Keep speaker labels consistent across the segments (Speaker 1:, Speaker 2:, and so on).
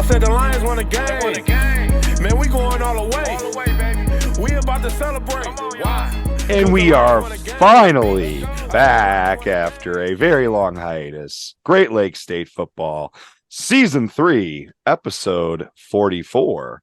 Speaker 1: said the Lions won a game. Man, we going all the way, baby. We about to celebrate. Why?
Speaker 2: And we are finally back after a very long hiatus. Great Lakes State Football, Season 3, Episode 44.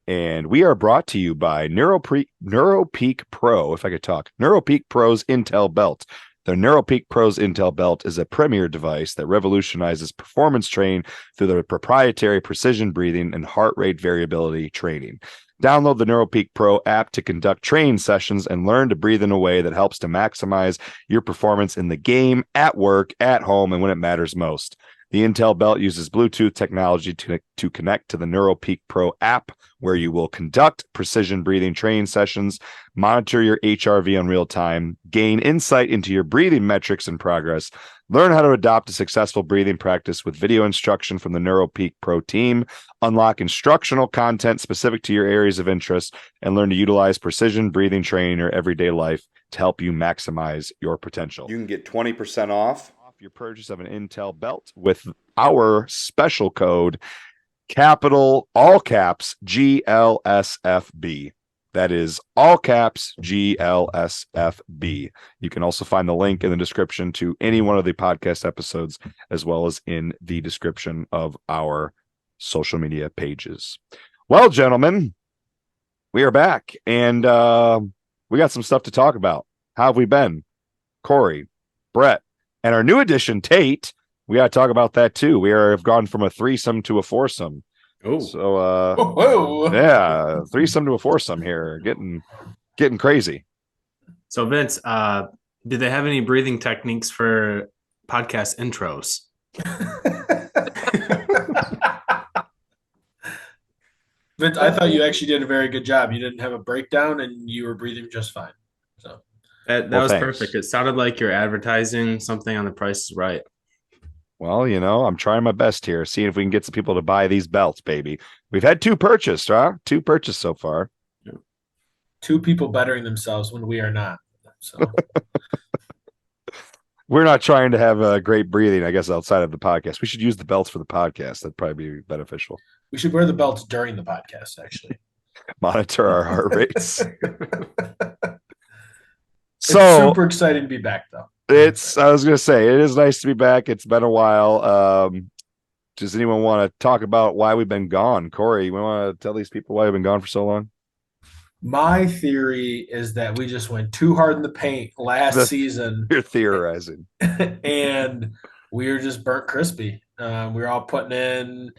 Speaker 2: And we are brought to you by NeuroPeak Pro, if I could talk. NeuroPeak Pro's Intel Belt. The NeuroPeak Pro's Intel Belt is a premier device that revolutionizes performance training through their proprietary precision breathing and heart rate variability training. Download the NeuroPeak Pro app to conduct training sessions and learn to breathe in a way that helps to maximize your performance in the game, at work, at home, and when it matters most. The Intel Belt uses Bluetooth technology to connect to the NeuroPeak Pro app, where you will conduct precision breathing training sessions, monitor your HRV in real time, gain insight into your breathing metrics and progress, learn how to adopt a successful breathing practice with video instruction from the NeuroPeak Pro team, unlock instructional content specific to your areas of interest, and learn to utilize precision breathing training in your everyday life to help you maximize your potential. You can get 20% off your purchase of an Intel Belt with our special code, capital, all caps, GLSFB. That is all caps, GLSFB. You can also find the link in the description to any one of the podcast episodes, as well as in the description of our social media pages. Well, gentlemen, we are back, and we got some stuff to talk about. How have we been? Kory, Brett, and our new addition, Tate. We got to talk about that too. We have gone from a threesome to a foursome.
Speaker 3: Oh,
Speaker 2: so yeah, threesome to a foursome here, getting crazy.
Speaker 3: So Vince, do they have any breathing techniques for podcast intros?
Speaker 4: Vince, I thought you actually did a very good job. You didn't have a breakdown, and you were breathing just fine. So
Speaker 3: that was thanks. Perfect. It sounded like you're advertising something on The Price is Right.
Speaker 2: Well, I'm trying my best here, seeing if we can get some people to buy these belts, baby. We've had 2 purchased, huh? 2 purchased so far.
Speaker 4: 2 people bettering themselves when we are not. So
Speaker 2: we're not trying to have a great breathing, I guess, outside of the podcast. We should use the belts for the podcast. That'd probably be beneficial.
Speaker 4: We should wear the belts during the podcast, actually.
Speaker 2: Monitor our heart rates.
Speaker 4: It's super exciting to be back, though.
Speaker 2: I was going to say, it is nice to be back. It's been a while. Does anyone want to talk about why we've been gone? Kory, you want to tell these people why we've been gone for so long?
Speaker 4: My theory is that we just went too hard in the paint last season.
Speaker 2: You're theorizing.
Speaker 4: And we were just burnt crispy. We were all putting in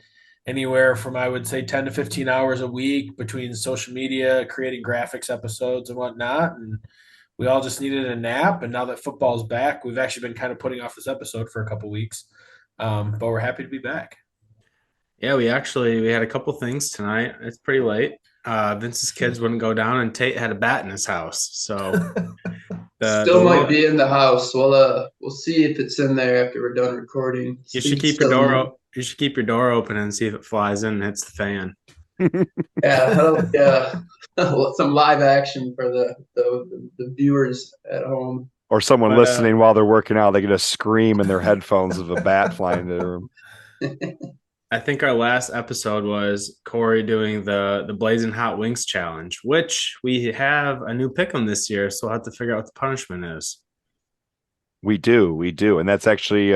Speaker 4: anywhere from, I would say, 10 to 15 hours a week between social media, creating graphics episodes and whatnot. And we all just needed a nap, and now that football's back, we've actually been kind of putting off this episode for a couple weeks, but we're happy to be back.
Speaker 3: Yeah, we had a couple things tonight. It's pretty late. Vince's kids wouldn't go down, and Tate had a bat in his house, so
Speaker 5: still might be in the house. We'll see if it's in there after we're done recording.
Speaker 3: You should keep your door. You should keep your door open and see if it flies in and hits the fan.
Speaker 5: Yeah. Some live action for the viewers at home.
Speaker 2: Or someone listening while they're working out, they get a scream in their headphones of a bat flying into the room.
Speaker 3: I think our last episode was Kory doing the Blazing Hot Wings challenge, which we have a new pick'em this year, so we'll have to figure out what the punishment is. We do. And that's actually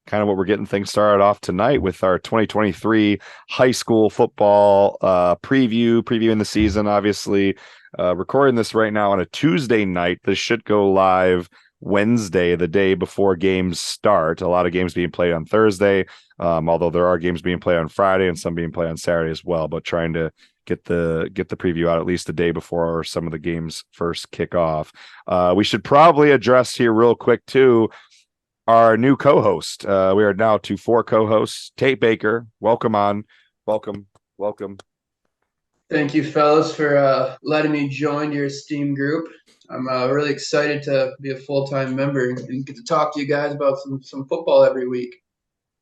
Speaker 3: kind of what we're getting things started off tonight with our 2023 high school football previewing the season. Obviously, recording this right now on a Tuesday night. This should go live Wednesday, the day before games start. A lot of games being played on Thursday, although there are games being played on Friday and some being played on Saturday as well. But trying to get the preview out at least the day before some of the games first kick off. We should probably address here real quick too our new co-host. We are now to 4 co-hosts. Tate Baker, welcome on. Welcome.
Speaker 5: Thank you, fellas, for letting me join your esteemed group. I'm really excited to be a full-time member and get to talk to you guys about some football every week.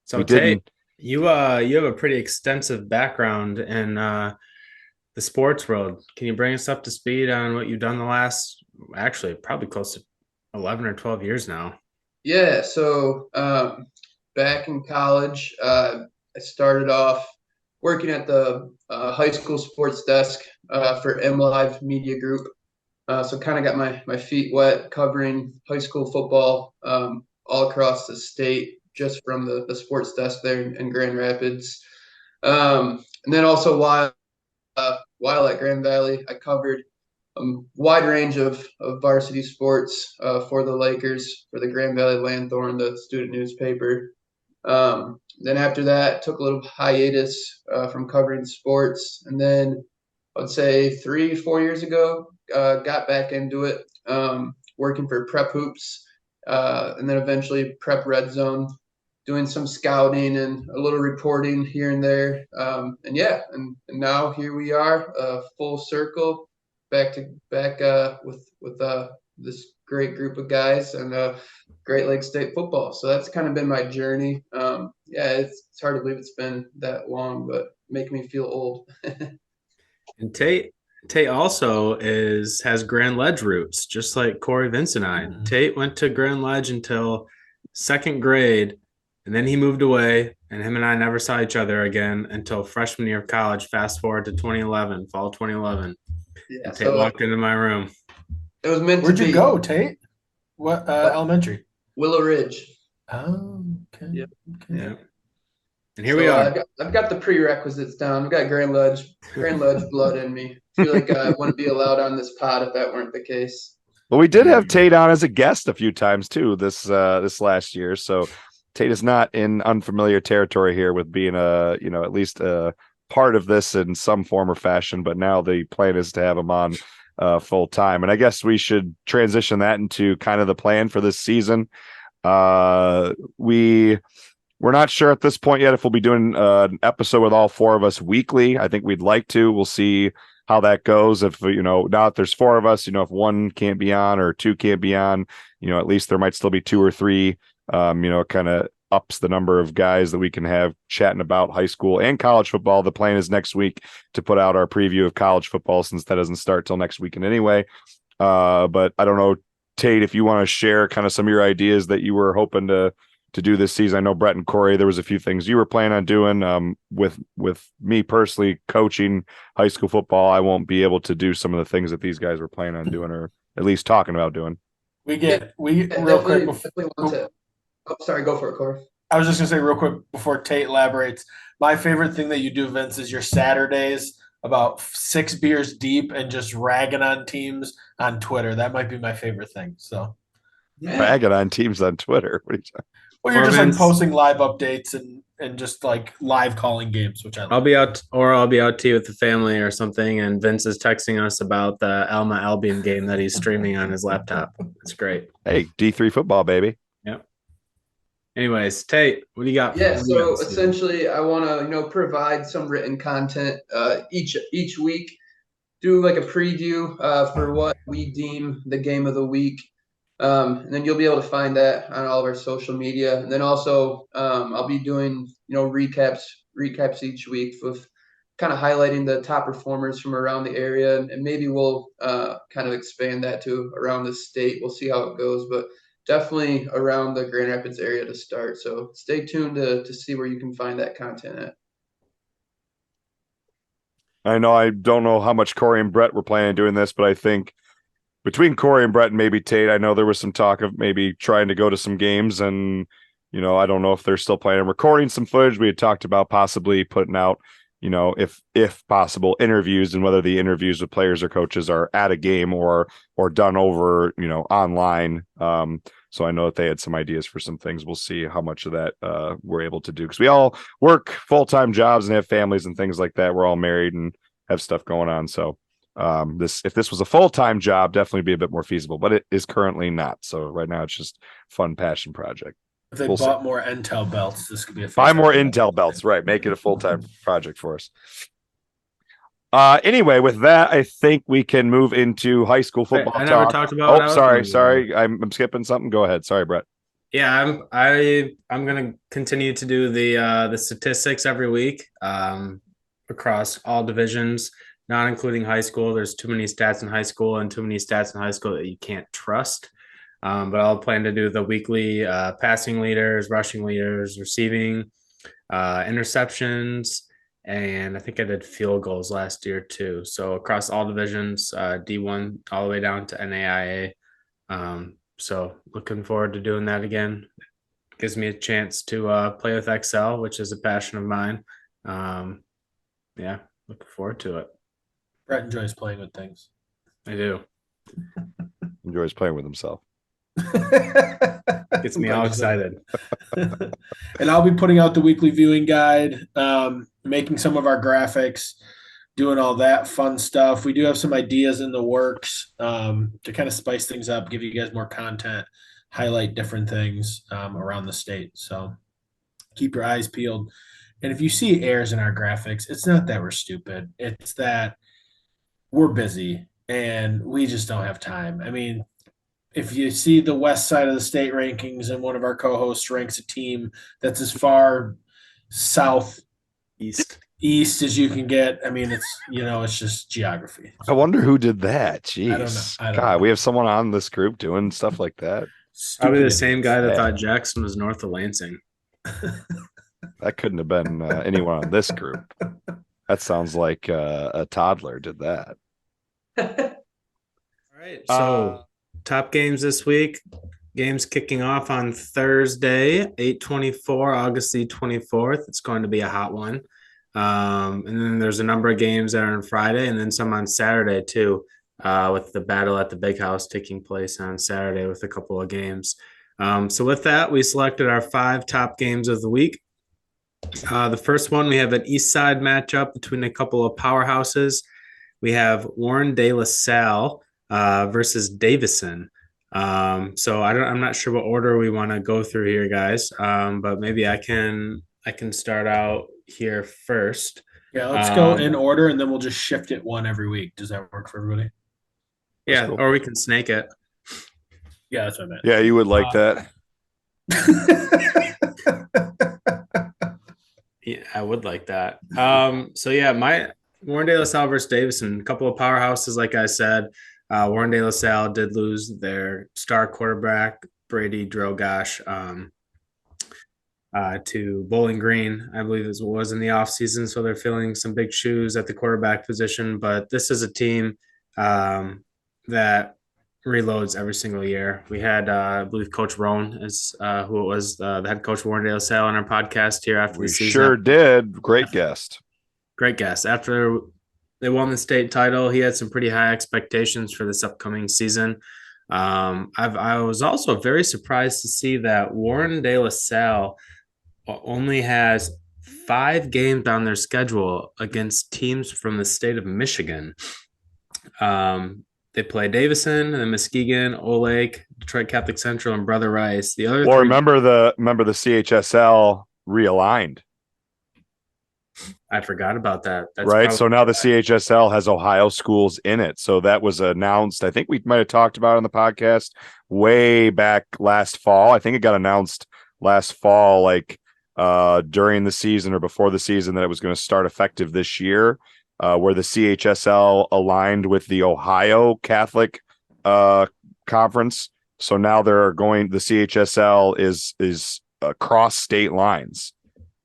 Speaker 3: So Tate, you have a pretty extensive background in the sports world. Can you bring us up to speed on what you've done the last, actually probably close to 11 or 12 years now?
Speaker 5: Yeah, so back in college, I started off working at the high school sports desk for M Live Media Group. So kind of got my feet wet covering high school football all across the state just from the sports desk there in Grand Rapids. And then also while at Grand Valley, I covered a wide range of varsity sports for the Lakers, for the Grand Valley Lanthorn, the student newspaper. Then after that, took a little hiatus from covering sports. And then I would say 3-4 years ago, got back into it, working for Prep Hoops, and then eventually Prep Red Zone, doing some scouting and a little reporting here and there. And now here we are, full circle, back with this great group of guys and Great Lakes State football. So that's kind of been my journey. It's hard to believe it's been that long, but making me feel old.
Speaker 3: And Tate also has Grand Ledge roots, just like Kory, Vince, and I.
Speaker 4: Mm-hmm.
Speaker 3: Tate went to Grand Ledge until second grade, and then he moved away, and him and I never saw each other again until freshman year of college. Fast forward to 2011, fall 2011.
Speaker 5: Yeah,
Speaker 3: and Tate walked into my room.
Speaker 5: It was meant
Speaker 4: Where'd
Speaker 5: to be.
Speaker 4: you go, Tate? What elementary?
Speaker 5: Willow Ridge.
Speaker 4: Oh, okay.
Speaker 5: Yep.
Speaker 4: Okay.
Speaker 3: Yeah. And here we are.
Speaker 5: I've got the prerequisites down. I've got Grand Ledge blood in me. I feel like I wouldn't be allowed on this pod if that weren't the case.
Speaker 2: Well, we did have Tate on as a guest a few times too this last year, so Tate is not in unfamiliar territory here with being at least a part of this in some form or fashion. But now the plan is to have him on full time, and I guess we should transition that into kind of the plan for this season. We're not sure at this point yet if we'll be doing an episode with all four of us weekly. I think we'd like to. We'll see how that goes. If, now that there's four of us, if one can't be on or two can't be on, at least there might still be two or three, kind of ups the number of guys that we can have chatting about high school and college football. The plan is next week to put out our preview of college football, since that doesn't start till next weekend anyway. But I don't know, Tate, if you want to share kind of some of your ideas that you were hoping to do this season. I know Brett and Kory, there was a few things you were planning on doing. With me personally coaching high school football, I won't be able to do some of the things that these guys were planning on doing, or at least talking about doing.
Speaker 5: Real quick before. Oh, sorry, go for it, Kory.
Speaker 4: I was just gonna say real quick before Tate elaborates. My favorite thing that you do, Vince, is your Saturdays about 6 beers deep and just ragging on teams on Twitter. That might be my favorite thing. So
Speaker 2: ragging on teams on Twitter. What are you talking?
Speaker 4: Well, you're just like posting live updates and just like live calling games, which I love.
Speaker 3: I'll be out tea with the family or something, and Vince is texting us about the Alma Albion game that he's streaming on his laptop. It's great.
Speaker 2: Hey, D3 football, baby.
Speaker 3: Yep. Anyways, Tate, what do you got?
Speaker 5: Yeah, so essentially I want to, provide some written content each week, do like a preview for what we deem the game of the week. And then you'll be able to find that on all of our social media. And then also I'll be doing, recaps each week with kind of highlighting the top performers from around the area. And maybe we'll kind of expand that to around the state. We'll see how it goes, but definitely around the Grand Rapids area to start. So stay tuned to see where you can find that content at.
Speaker 2: I know I don't know how much Kory and Brett were planning on doing this, but I think between Kory and Brett and maybe Tate, I know there was some talk of maybe trying to go to some games, and I don't know if they're still planning on recording some footage. We had talked about possibly putting out, if possible, interviews, and whether the interviews with players or coaches are at a game or done over, online. So I know that they had some ideas for some things. We'll see how much of that we're able to do, because we all work full-time jobs and have families and things like that. We're all married and have stuff going on. So if this was a full-time job, definitely be a bit more feasible, but it is currently not. So right now it's just fun passion project.
Speaker 4: If they bought more Intel belts, this could be a
Speaker 2: buy more Intel belts, right? Make it a full-time project for us. Anyway, with that, I think we can move into high school football.
Speaker 3: I never talked about.
Speaker 2: Sorry, I'm skipping something. Go ahead. Sorry, Brett.
Speaker 3: Yeah, I'm gonna continue to do the statistics every week across all divisions, not including high school. There's too many stats in high school and too many stats in high school that you can't trust. But I'll plan to do the weekly passing leaders, rushing leaders, receiving, interceptions, and I think I did field goals last year too. So across all divisions, D1 all the way down to NAIA. So looking forward to doing that again. Gives me a chance to play with Excel, which is a passion of mine. Yeah, looking forward to it.
Speaker 4: Brett enjoys playing with things.
Speaker 3: I do.
Speaker 2: Enjoys playing with himself.
Speaker 3: Gets me all excited.
Speaker 4: And I'll be putting out the weekly viewing guide, making some of our graphics, doing all that fun stuff. We do have some ideas in the works to kind of spice things up, give you guys more content, highlight different things around the state. So keep your eyes peeled. And if you see errors in our graphics, it's not that we're stupid. It's that we're busy and we just don't have time. I mean, if you see the west side of the state rankings and one of our co-hosts ranks a team that's as far southeast as you can get, I mean, it's just geography.
Speaker 2: I wonder who did that. Jeez.
Speaker 4: I don't
Speaker 2: God,
Speaker 4: know.
Speaker 2: we have someone on this group doing stuff like that.
Speaker 3: Probably the same guy that
Speaker 2: Yeah.
Speaker 3: thought Jackson was north of Lansing.
Speaker 2: That couldn't have been anyone on this group. That sounds like a toddler did that.
Speaker 3: All right. So top games this week. Games kicking off on Thursday, 8/24, August the 24th. It's going to be a hot one. And then there's a number of games that are on Friday and then some on Saturday too, with the battle at the Big House taking place on Saturday with a couple of games. So with that, we selected our 5 top games of the week. The first one, we have an East Side matchup between a couple of powerhouses. We have Warren De La Salle versus Davison. So I'm not sure what order we want to go through here, guys. But maybe I can start out here first.
Speaker 4: Yeah, let's go in order and then we'll just shift it one every week. Does that work for everybody?
Speaker 3: Yeah,
Speaker 2: cool.
Speaker 3: or we can snake it.
Speaker 4: Yeah, that's what I meant.
Speaker 2: Yeah, you would like that.
Speaker 3: Yeah, I would like that. So yeah, my Warren De La Salle versus Davison, a couple of powerhouses, like I said. Warren De La Salle did lose their star quarterback, Brady Drogosh, to Bowling Green, I believe it was in the offseason. So they're filling some big shoes at the quarterback position. But this is a team that reloads every single year. We had, I believe, Coach Roan is who it was, the head coach of Warren De La Salle on our podcast here after
Speaker 2: We
Speaker 3: the season.
Speaker 2: sure did. Great guest.
Speaker 3: Great guess. After they won the state title, he had some pretty high expectations for this upcoming season. I was also very surprised to see that Warren De La Salle only has 5 games on their schedule against teams from the state of Michigan. They play Davison and then Muskegon, Olathe, Detroit Catholic Central, and Brother Rice. The other
Speaker 2: Well,
Speaker 3: three,
Speaker 2: remember the CHSL realigned,
Speaker 3: I forgot about that. That's
Speaker 2: right?
Speaker 3: probably-
Speaker 2: So now the CHSL has Ohio schools in it. So that was announced. I think we might have talked about it on the podcast way back last fall. I think it got announced last fall, like during the season or before the season, that it was going to start effective this year, where the CHSL aligned with the Ohio Catholic Conference. So now the CHSL is across state lines.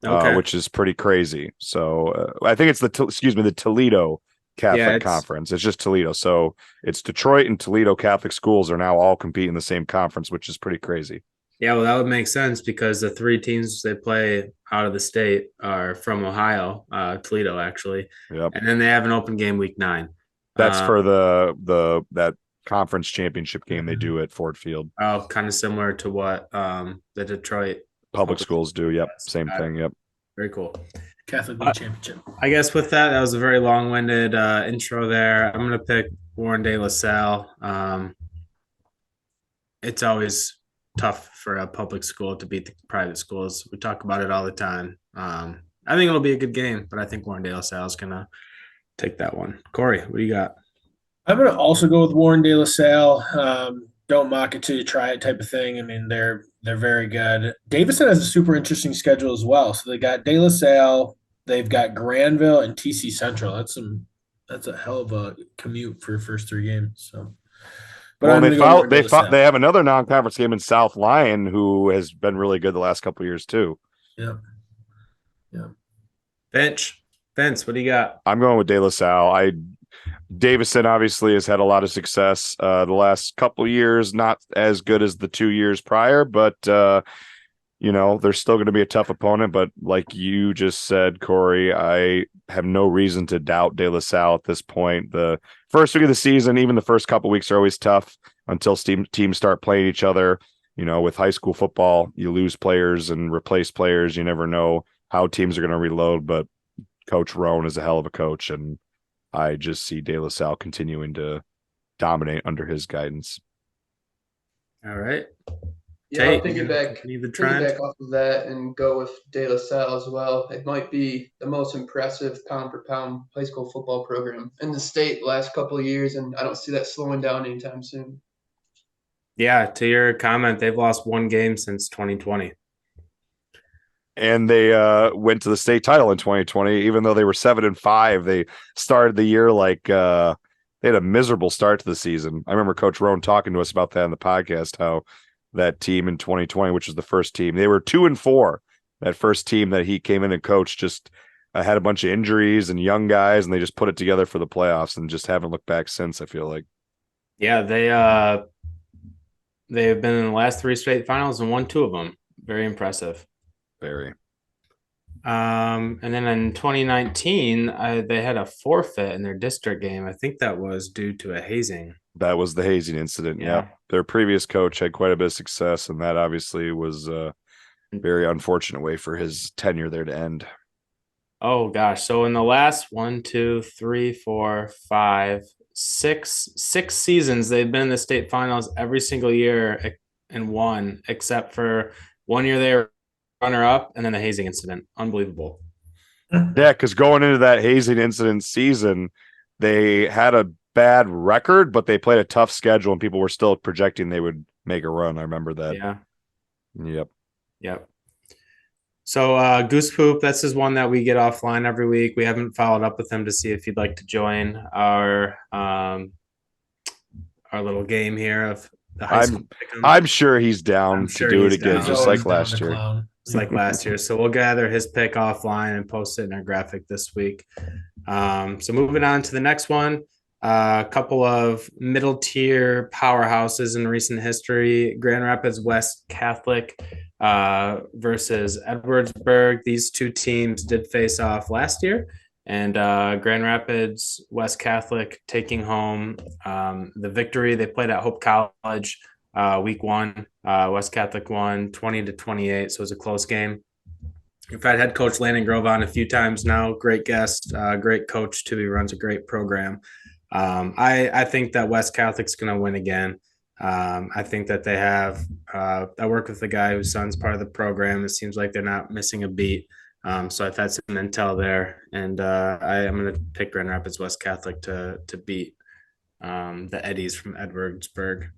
Speaker 3: Okay.
Speaker 2: Which is pretty crazy. So I think it's the Toledo Catholic Conference. It's just Toledo. So it's Detroit and Toledo Catholic schools are now all competing in the same conference, which is pretty crazy.
Speaker 3: Yeah, well, that would make sense because the 3 teams they play out of the state are from Ohio, Toledo actually.
Speaker 2: Yep.
Speaker 3: And then they have an open game week 9.
Speaker 2: That's for that conference championship game they do at Ford Field.
Speaker 3: Oh, kind of similar to what the Detroit
Speaker 2: Public schools do. Yep. Same
Speaker 3: Got
Speaker 2: thing. Yep.
Speaker 3: Very cool.
Speaker 4: Catholic League Championship.
Speaker 3: I guess with that was a very long-winded intro there. I'm going to pick Warren De La Salle. It's always tough for a public school to beat the private schools. We talk about it all the time. I think it'll be a good game, but I think Warren De La Salle is going to take that one. Kory, what do you got?
Speaker 4: I'm going to also go with Warren De La Salle. Don't mock it till you try it type of thing. I mean, they're very good. Davison has a super interesting schedule as well. So they got De La Salle, they've got Granville and TC Central. That's a hell of a commute for your first 3 games. So, but
Speaker 2: well, they have another non-conference game in South Lyon, who has been really good the last couple of years too.
Speaker 4: Yeah.
Speaker 3: Bench. Vince, what do you got?
Speaker 2: I'm going with De La Salle. Davison obviously has had a lot of success the last couple years, not as good as the 2 years prior, but they're still going to be a tough opponent. But like you just said, Kory, I have no reason to doubt De La Salle at this point. The first week of the season, even the first couple weeks are always tough until teams start playing each other. With high school football, you lose players and replace players. You never know how teams are going to reload, but Coach Roan is a hell of a coach, and I just see De La Salle continuing to dominate under his guidance.
Speaker 3: All right.
Speaker 5: Yeah, I'll
Speaker 3: Tate,
Speaker 5: piggyback off of that and go with De La Salle as well. It might be the most impressive pound-for-pound high school football program in the state the last couple of years, and I don't see that slowing down anytime soon.
Speaker 3: Yeah, to your comment, they've lost one game since 2020.
Speaker 2: And they went to the state title in 2020, even though they were 7-5. They started the year like they had a miserable start to the season. I remember Coach Roan talking to us about that in the podcast, how that team in 2020, which was the first team, they were 2-4. That first team that he came in and coached just had a bunch of injuries and young guys, and they just put it together for the playoffs and just haven't looked back since, I feel like.
Speaker 3: Yeah, they've been in the last 3 state finals and won 2 of them. Very impressive.
Speaker 2: Very.
Speaker 3: And then in 2019, they had a forfeit in their district game. I think that was due to a hazing.
Speaker 2: That was the hazing incident. Yeah. Their previous coach had quite a bit of success, and that obviously was a very unfortunate way for his tenure there to end.
Speaker 3: Oh gosh. So in the last 6 seasons, they've been in the state finals every single year and won, except for 1 year they were runner up and then the hazing incident. Unbelievable.
Speaker 2: Yeah, because going into that hazing incident season, they had a bad record, but they played a tough schedule, and people were still projecting they would make a run. I remember that.
Speaker 3: Yeah. Yep. So Goose Poop, this is one that we get offline every week. We haven't followed up with him to see if he'd like to join our little game here of the high school pick'em.
Speaker 2: I'm sure he's down to do it again, just like last year.
Speaker 3: It's like last year. So we'll gather his pick offline and post it in our graphic this week. So moving on to the next one, a couple of middle tier powerhouses in recent history. Grand Rapids West Catholic versus Edwardsburg. These 2 teams did face off last year, and Grand Rapids West Catholic taking home the victory. They played at Hope College week 1. West Catholic won 20-28, so it was a close game. We've had head coach Landon Grove on a few times now. Great guest, great coach too. He runs a great program. I think that West Catholic's going to win again. I think that they have. I work with the guy whose son's part of the program. It seems like they're not missing a beat. So I've had some intel there, and I am going to pick Grand Rapids West Catholic to beat the Eddies from Edwardsburg.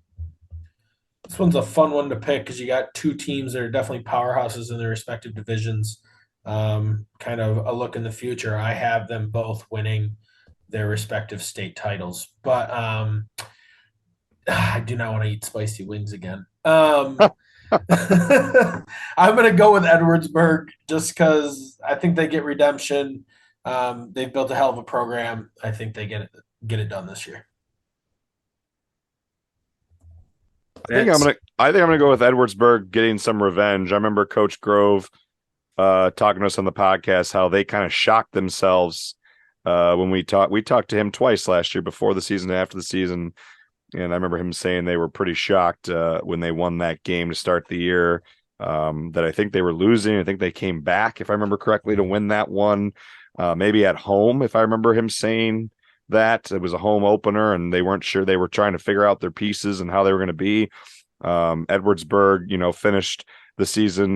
Speaker 4: This one's a fun one to pick because you got 2 teams that are definitely powerhouses in their respective divisions. Kind of a look in the future. I have them both winning their respective state titles, but I do not want to eat spicy wings again. I'm going to go with Edwardsburg just because I think they get redemption. They've built a hell of a program. I think they get it done this year.
Speaker 2: I think I'm gonna go with Edwardsburg getting some revenge. I remember Coach Grove talking to us on the podcast how they kind of shocked themselves when we talked to him twice last year, before the season and after the season. And I remember him saying they were pretty shocked when they won that game to start the year, that I think they were losing. I think they came back, if I remember correctly, to win that one, maybe at home, if I remember him saying that. It was a home opener, and they weren't sure. They were trying to figure out their pieces and how they were going to be. Edwardsburg, finished the season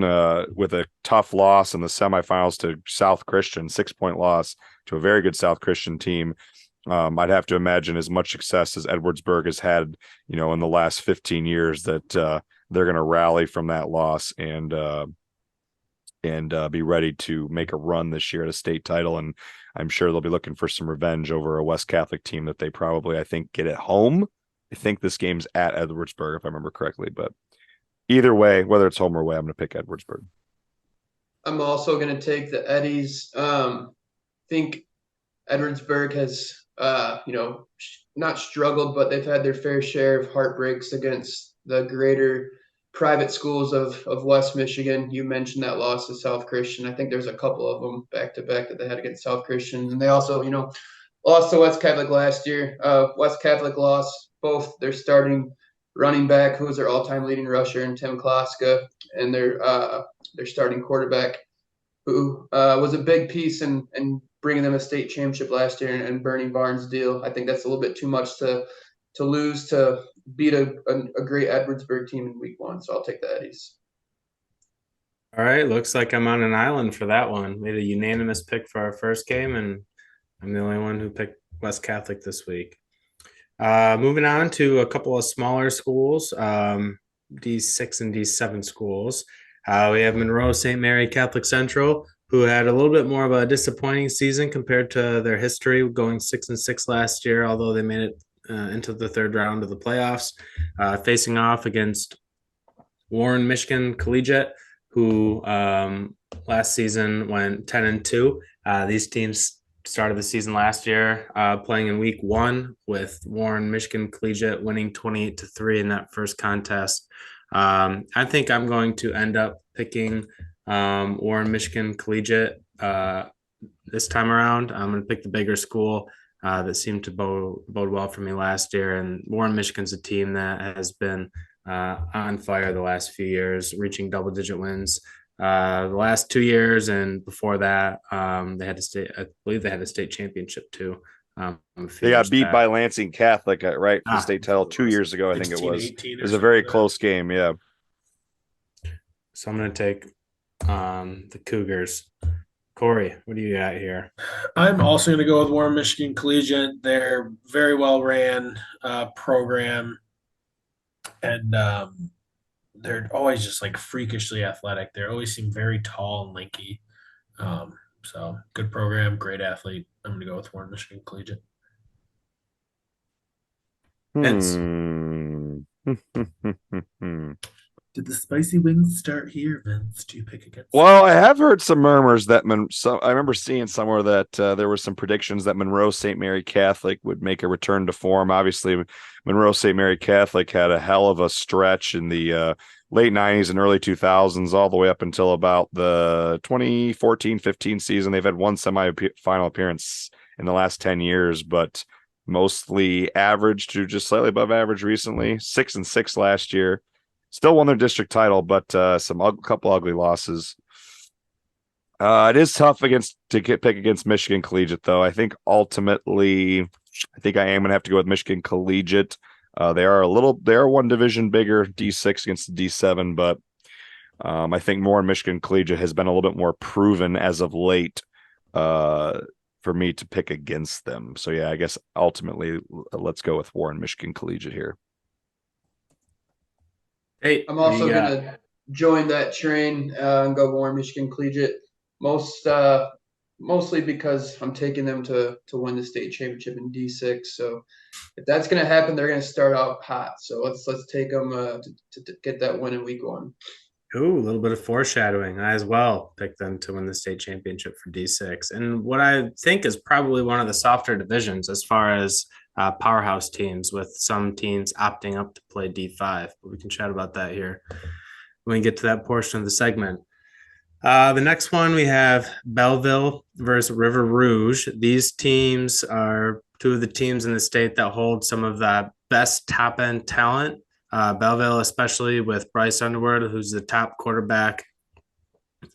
Speaker 2: with a tough loss in the semifinals to South Christian, 6-point loss to a very good South Christian team. I'd have to imagine as much success as Edwardsburg has had, in the last 15 years, that they're going to rally from that loss and be ready to make a run this year at a state title. And I'm sure they'll be looking for some revenge over a West Catholic team that they probably, I think, get at home. I think this game's at Edwardsburg, if I remember correctly. But either way, whether it's home or away, I'm going to pick Edwardsburg.
Speaker 5: I'm also going to take the Eddies. think Edwardsburg has, not struggled, but they've had their fair share of heartbreaks against the greater private schools of West Michigan. You mentioned that loss to South Christian. I think there's a couple of them back to back that they had against South Christian. And they also, lost to West Catholic last year. West Catholic lost both their starting running back, who was their all-time leading rusher, and Tim Kloska, and their starting quarterback, who was a big piece in bringing them a state championship last year, and Bernie Barnes' deal. I think that's a little bit too much to lose to beat a great Edwardsburg team in week 1. So I'll take the Eddies.
Speaker 3: All right, looks like I'm on an island for that one. We had a unanimous pick for our first game, and I'm the only one who picked West Catholic this week. Moving on to a couple of smaller schools, D6 and D7 schools. We have Monroe St. Mary Catholic Central, who had a little bit more of a disappointing season compared to their history, going 6-6 last year, although they made it into the third round of the playoffs, facing off against Warren Michigan Collegiate, who last season went 10-2. These teams started the season last year playing in week 1, with Warren Michigan Collegiate winning 28-3 in that first contest. I think I'm going to end up picking Warren Michigan Collegiate this time around. I'm going to pick the bigger school that seemed to bode well for me last year. And Warren Michigan's a team that has been on fire the last few years, reaching double-digit wins the last 2 years, and before that, they had I believe they had a state championship too.
Speaker 2: They got beat by Lansing Catholic, right? For the state title 2 years ago, I think it was. It was a very close game, yeah.
Speaker 3: So I'm going to take the Cougars. Kory, what do you got here?
Speaker 4: I'm also going to go with Warren Michigan Collegiate. They're very well ran program, and they're always just like freakishly athletic. They always seem very tall and lanky. So good program, great athlete. I'm going to go with Warren Michigan Collegiate. Did the spicy wings start here, Vince? Do you pick against?
Speaker 2: Well, I have heard some murmurs that I remember seeing somewhere that there were some predictions that Monroe St. Mary Catholic would make a return to form. Obviously, Monroe St. Mary Catholic had a hell of a stretch in the late 90s and early 2000s, all the way up until about the 2014-15 season. They've had one semi-final appearance in the last 10 years, but mostly average to just slightly above average recently. 6-6 last year. Still won their district title, but couple ugly losses. It is tough to pick against Michigan Collegiate, though. I think ultimately, I am going to have to go with Michigan Collegiate. They are one division bigger, D6 against the D7, but I think more Michigan Collegiate has been a little bit more proven as of late for me to pick against them. So yeah, I guess ultimately let's go with Warren Michigan Collegiate here.
Speaker 3: Hey,
Speaker 5: I'm also going to join that train and go Warren Michigan Collegiate, mostly because I'm taking them to win the state championship in D6. So if that's going to happen, they're going to start out hot. So let's take them to get that win in week 1.
Speaker 3: Ooh, a little bit of foreshadowing. I as well picked them to win the state championship for D6. And what I think is probably one of the softer divisions as far as powerhouse teams, with some teams opting up to play D5. But we can chat about that here when we get to that portion of the segment. The next one, we have Belleville versus River Rouge. These teams are two of the teams in the state that hold some of the best top-end talent. Belleville, especially with Bryce Underwood, who's the top quarterback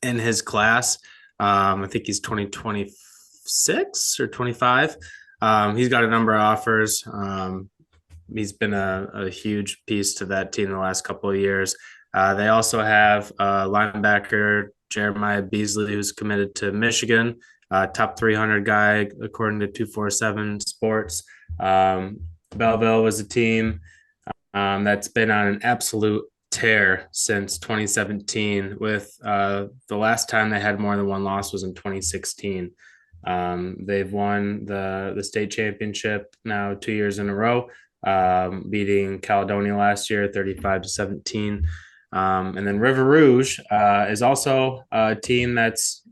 Speaker 3: in his class. I think he's 2026 or 25. He's got a number of offers. He's been a huge piece to that team the last couple of years. They also have linebacker Jeremiah Beasley, who's committed to Michigan, top 300 guy, according to 247 Sports. Belleville was a team that's been on an absolute tear since 2017, with the last time they had more than one loss was in 2016. They've won the state championship now 2 years in a row, beating Caledonia last year 35-17. And then River Rouge is also a team that's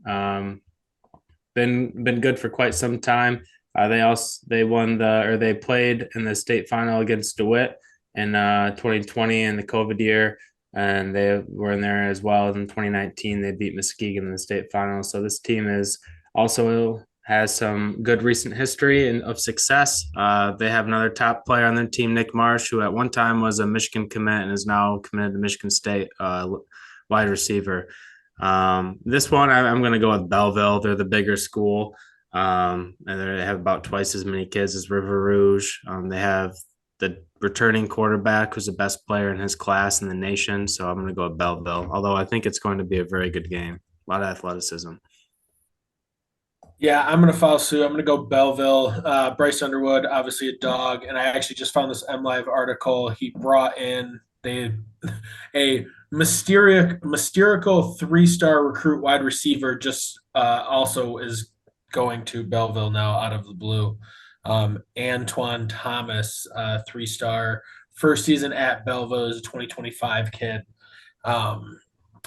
Speaker 3: been good for quite some time. They played in the state final against DeWitt in 2020 in the COVID year, and they were in there as well. In 2019, they beat Muskegon in the state final. So this team is also has some good recent history and of success. They have another top player on their team, Nick Marsh, who at one time was a Michigan commit and is now committed to Michigan State, wide receiver. This one, I'm going to go with Belleville. They're the bigger school. And they have about twice as many kids as River Rouge. They have the returning quarterback who's the best player in his class in the nation. So I'm going to go with Belleville, although I think it's going to be a very good game. A lot of athleticism.
Speaker 4: Yeah, I'm going to follow suit. I'm going to go Belleville. Bryce Underwood, obviously a dog. And I actually just found this MLive article. He brought in a mysterical 3-star recruit wide receiver just also is going to Belleville now out of the blue. Antoine Thomas, 3-star, first season at Belleville, is a 2025 kid.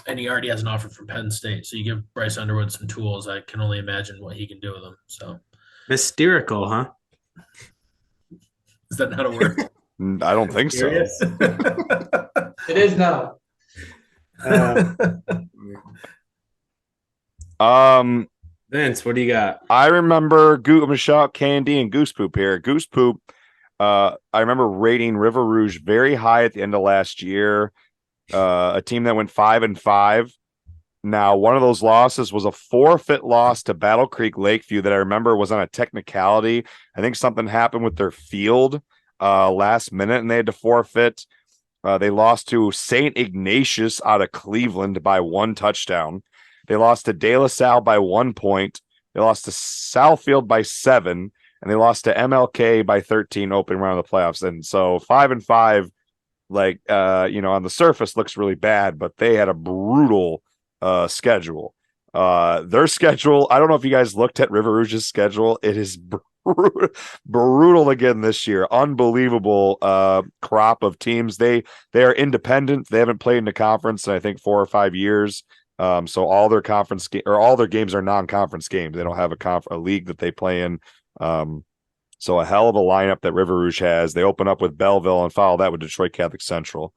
Speaker 4: And he already has an offer from Penn State. So you give Bryce Underwood some tools. I can only imagine what he can do with them. So
Speaker 3: Mysterical, huh?
Speaker 4: Is that not a word?
Speaker 2: I don't think so.
Speaker 5: It is now.
Speaker 3: Vince, what do you got?
Speaker 2: I remember Michelle Candy and Goose Poop here. Goose Poop, I remember rating River Rouge very high at the end of last year. A team that went 5-5. Now, one of those losses was a forfeit loss to Battle Creek Lakeview that I remember was on a technicality. I think something happened with their field last minute, and they had to forfeit. They lost to St. Ignatius out of Cleveland by 1 touchdown. They lost to De La Salle by 1 point. They lost to Southfield by 7, and they lost to MLK by 13 opening round of the playoffs. And so 5-5, on the surface looks really bad, but they had a brutal schedule. Their schedule, I don't know if you guys looked at River Rouge's schedule. It is brutal again this year. Unbelievable crop of teams. They are independent. They haven't played in a conference in I think 4 or 5 years. So all their all their games are non-conference games. They don't have a league that they play in. So a hell of a lineup that River Rouge has. They open up with Belleville and follow that with Detroit Catholic Central.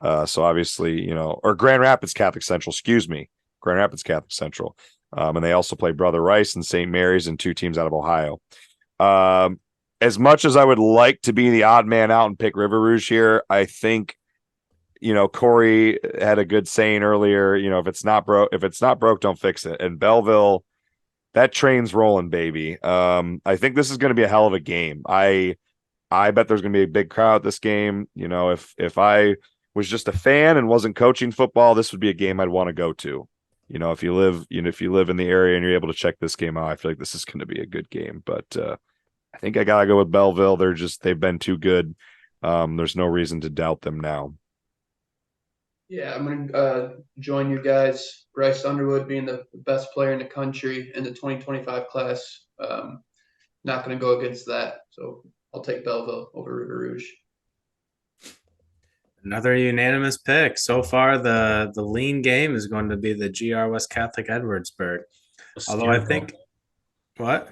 Speaker 2: So obviously, or Grand Rapids Catholic Central, excuse me, Grand Rapids Catholic Central. And they also play Brother Rice and St. Mary's and 2 teams out of Ohio. As much as I would like to be the odd man out and pick River Rouge here, I think, Kory had a good saying earlier, if it's not broke, don't fix it. And Belleville, that train's rolling, baby. I think this is going to be a hell of a game. I bet there's going to be a big crowd at this game. If I was just a fan and wasn't coaching football, this would be a game I'd want to go to. If you live in the area and you're able to check this game out, I feel like this is going to be a good game. But I think I gotta go with Belleville. They've been too good. There's no reason to doubt them now.
Speaker 5: Yeah, I'm gonna join you guys. Bryce Underwood being the best player in the country in the 2025 class. Not gonna go against that. So I'll take Belleville over River Rouge.
Speaker 3: Another unanimous pick. So far, the lean game is going to be the GR West Catholic Edwardsburg. Although I think what?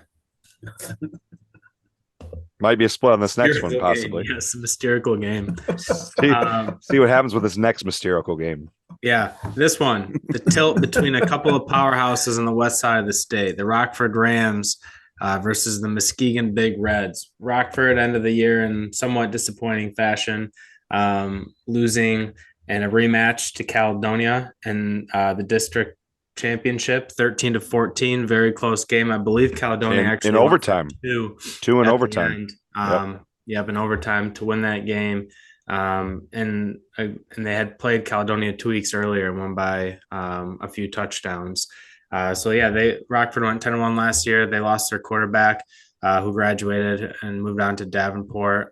Speaker 2: Might be a split on this next one, possibly.
Speaker 3: Game. Yes, a mysterical game.
Speaker 2: See what happens with this next mysterical game.
Speaker 3: Yeah, this one, the tilt between a couple of powerhouses on the west side of the state, the Rockford Rams versus the Muskegon Big Reds. Rockford end of the year in somewhat disappointing fashion, losing in a rematch to Caledonia in the district championship, 13-14, very close game. I believe Caledonia actually
Speaker 2: in overtime, two in overtime.
Speaker 3: In overtime to win that game. And they had played Caledonia 2 weeks earlier and won by a few touchdowns. Rockford went 10-1 last year. They lost their quarterback who graduated and moved on to Davenport.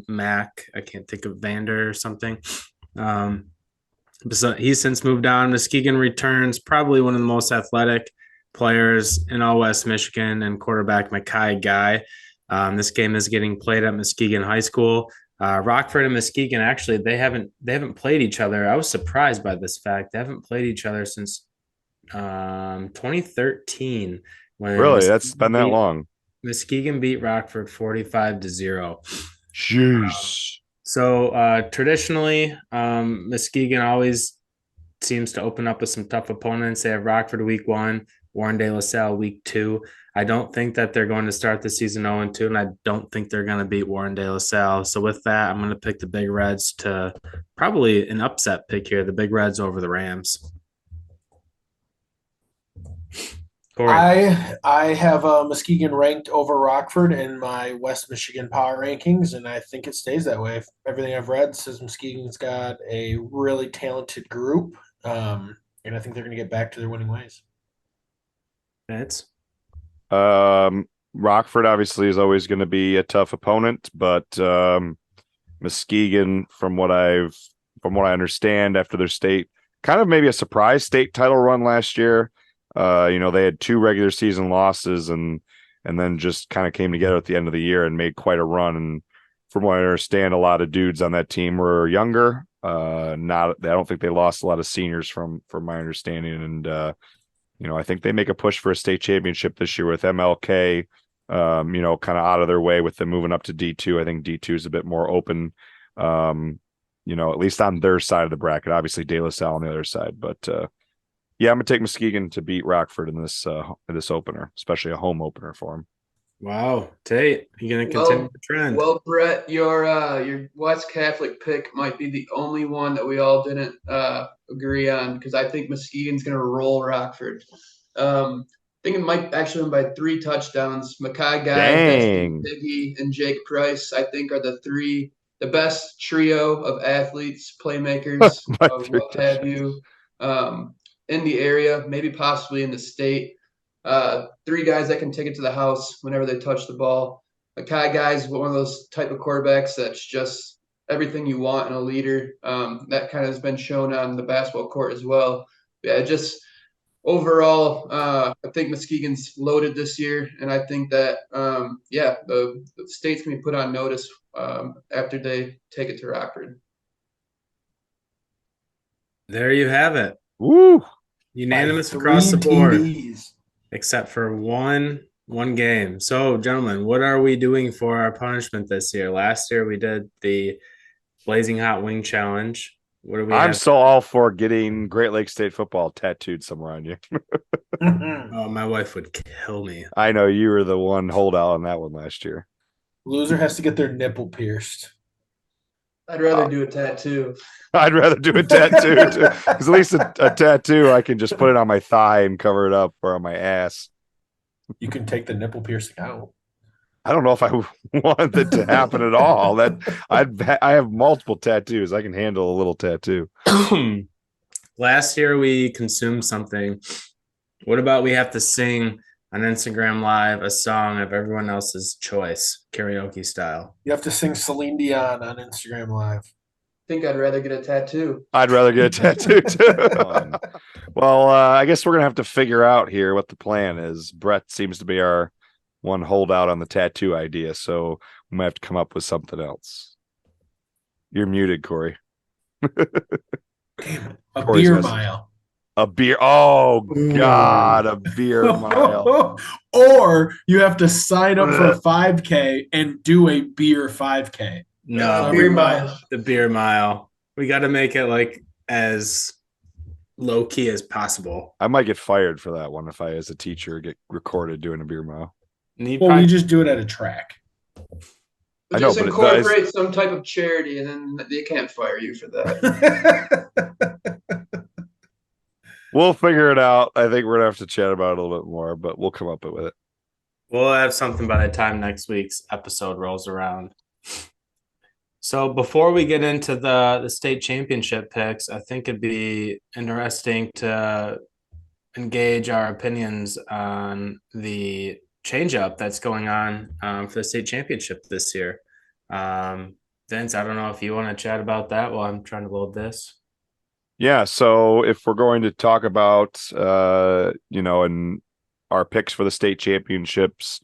Speaker 3: Mac, I can't think of Vander or something. So he's since moved on. Muskegon returns, probably one of the most athletic players in all West Michigan, and quarterback Mackay Guy. This game is getting played at Muskegon High School. Rockford and Muskegon, actually, they haven't played each other. I was surprised by this fact. They haven't played each other since 2013, when
Speaker 2: Really? That's been that long.
Speaker 3: Muskegon beat Rockford 45-0.
Speaker 2: Jeez.
Speaker 3: So traditionally, Muskegon always seems to open up with some tough opponents. They have Rockford week 1, Warren De La Salle week 2. I don't think that they're going to start the season 0-2, and I don't think they're going to beat Warren De La Salle. So with that, I'm going to pick the Big Reds to probably an upset pick here. The Big Reds over the Rams. Kory.
Speaker 4: I have Muskegon ranked over Rockford in my West Michigan power rankings, and I think it stays that way. Everything I've read says Muskegon's got a really talented group, and I think they're going to get back to their winning ways.
Speaker 3: That's
Speaker 2: Rockford obviously is always going to be a tough opponent, but Muskegon, from what I understand, after their state kind of maybe a surprise state title run last year, they had 2 regular season losses and then just kind of came together at the end of the year and made quite a run. And from what I understand, a lot of dudes on that team were younger. I don't think they lost a lot of seniors from my understanding. And I think they make a push for a state championship this year with MLK, kind of out of their way with them moving up to D2. I think D2 is a bit more open, at least on their side of the bracket. Obviously, De La Salle on the other side. But, I'm going to take Muskegon to beat Rockford in this opener, especially a home opener for them.
Speaker 3: Wow. Tate, you going to continue the trend?
Speaker 5: Well, Brett, your West Catholic pick might be the only one that we all didn't agree on, because I think Muskegon's going to roll Rockford. I think it might actually win by 3 touchdowns. Makai Guy, Destin Biggie, and Jake Price, I think, are the best trio of athletes, playmakers, what have you, in the area, maybe possibly in the state. 3 guys that can take it to the house whenever they touch the ball. Makai Guy's one of those type of quarterbacks that's just everything you want in a leader. That kind of has been shown on the basketball court as well. Yeah, just overall, I think Muskegon's loaded this year, and I think that the state's gonna be put on notice after they take it to Rockford.
Speaker 3: There you have it.
Speaker 2: Woo!
Speaker 3: Unanimous across the board, except for one game. So, gentlemen, what are we doing for our punishment this year? Last year we did the Blazing Hot Wing Challenge. What do we?
Speaker 2: I'm so all for getting Great Lakes State football tattooed somewhere on you.
Speaker 3: Oh, my wife would kill me.
Speaker 2: I know you were the one holdout on that one last year.
Speaker 4: Loser has to get their nipple pierced.
Speaker 5: I'd rather do a tattoo.
Speaker 2: I'd rather do a tattoo too, because at least a tattoo I can just put it on my thigh and cover it up, or on my ass.
Speaker 4: You can take the nipple piercing out.
Speaker 2: I don't know if I want that to happen at all. I have multiple tattoos. I can handle a little tattoo.
Speaker 3: Last year we consumed something. What about we have to sing on Instagram Live a song of everyone else's choice, karaoke style?
Speaker 4: You have to sing Celine Dion on Instagram Live.
Speaker 5: I think I'd rather get a tattoo.
Speaker 2: I'd rather get a tattoo too. Well, I guess we're gonna have to figure out here what the plan is. Brett seems to be our one holdout on the tattoo idea, so we might have to come up with something else. You're muted, Kory.
Speaker 4: Damn it. A beer mile.
Speaker 2: A beer. Oh, God, a beer mile.
Speaker 4: Or you have to sign up for a 5K and do a beer 5K.
Speaker 3: No,
Speaker 5: beer mile.
Speaker 3: The beer mile. We got to make it like as low key as possible.
Speaker 2: I might get fired for that one if I, as a teacher, get recorded doing a beer mile.
Speaker 4: We just do it at a track.
Speaker 2: I know,
Speaker 5: just
Speaker 2: but
Speaker 5: incorporate some type of charity, and then they can't fire you for that.
Speaker 2: We'll figure it out. I think we're gonna have to chat about it a little bit more, but we'll come up with it.
Speaker 3: We'll have something by the time next week's episode rolls around. So before we get into the state championship picks, I think it'd be interesting to engage our opinions on the change-up that's going on for the state championship this year. Vince, I don't know if you want to chat about that while I'm trying to load this.
Speaker 2: Yeah, so if we're going to talk about, and our picks for the state championships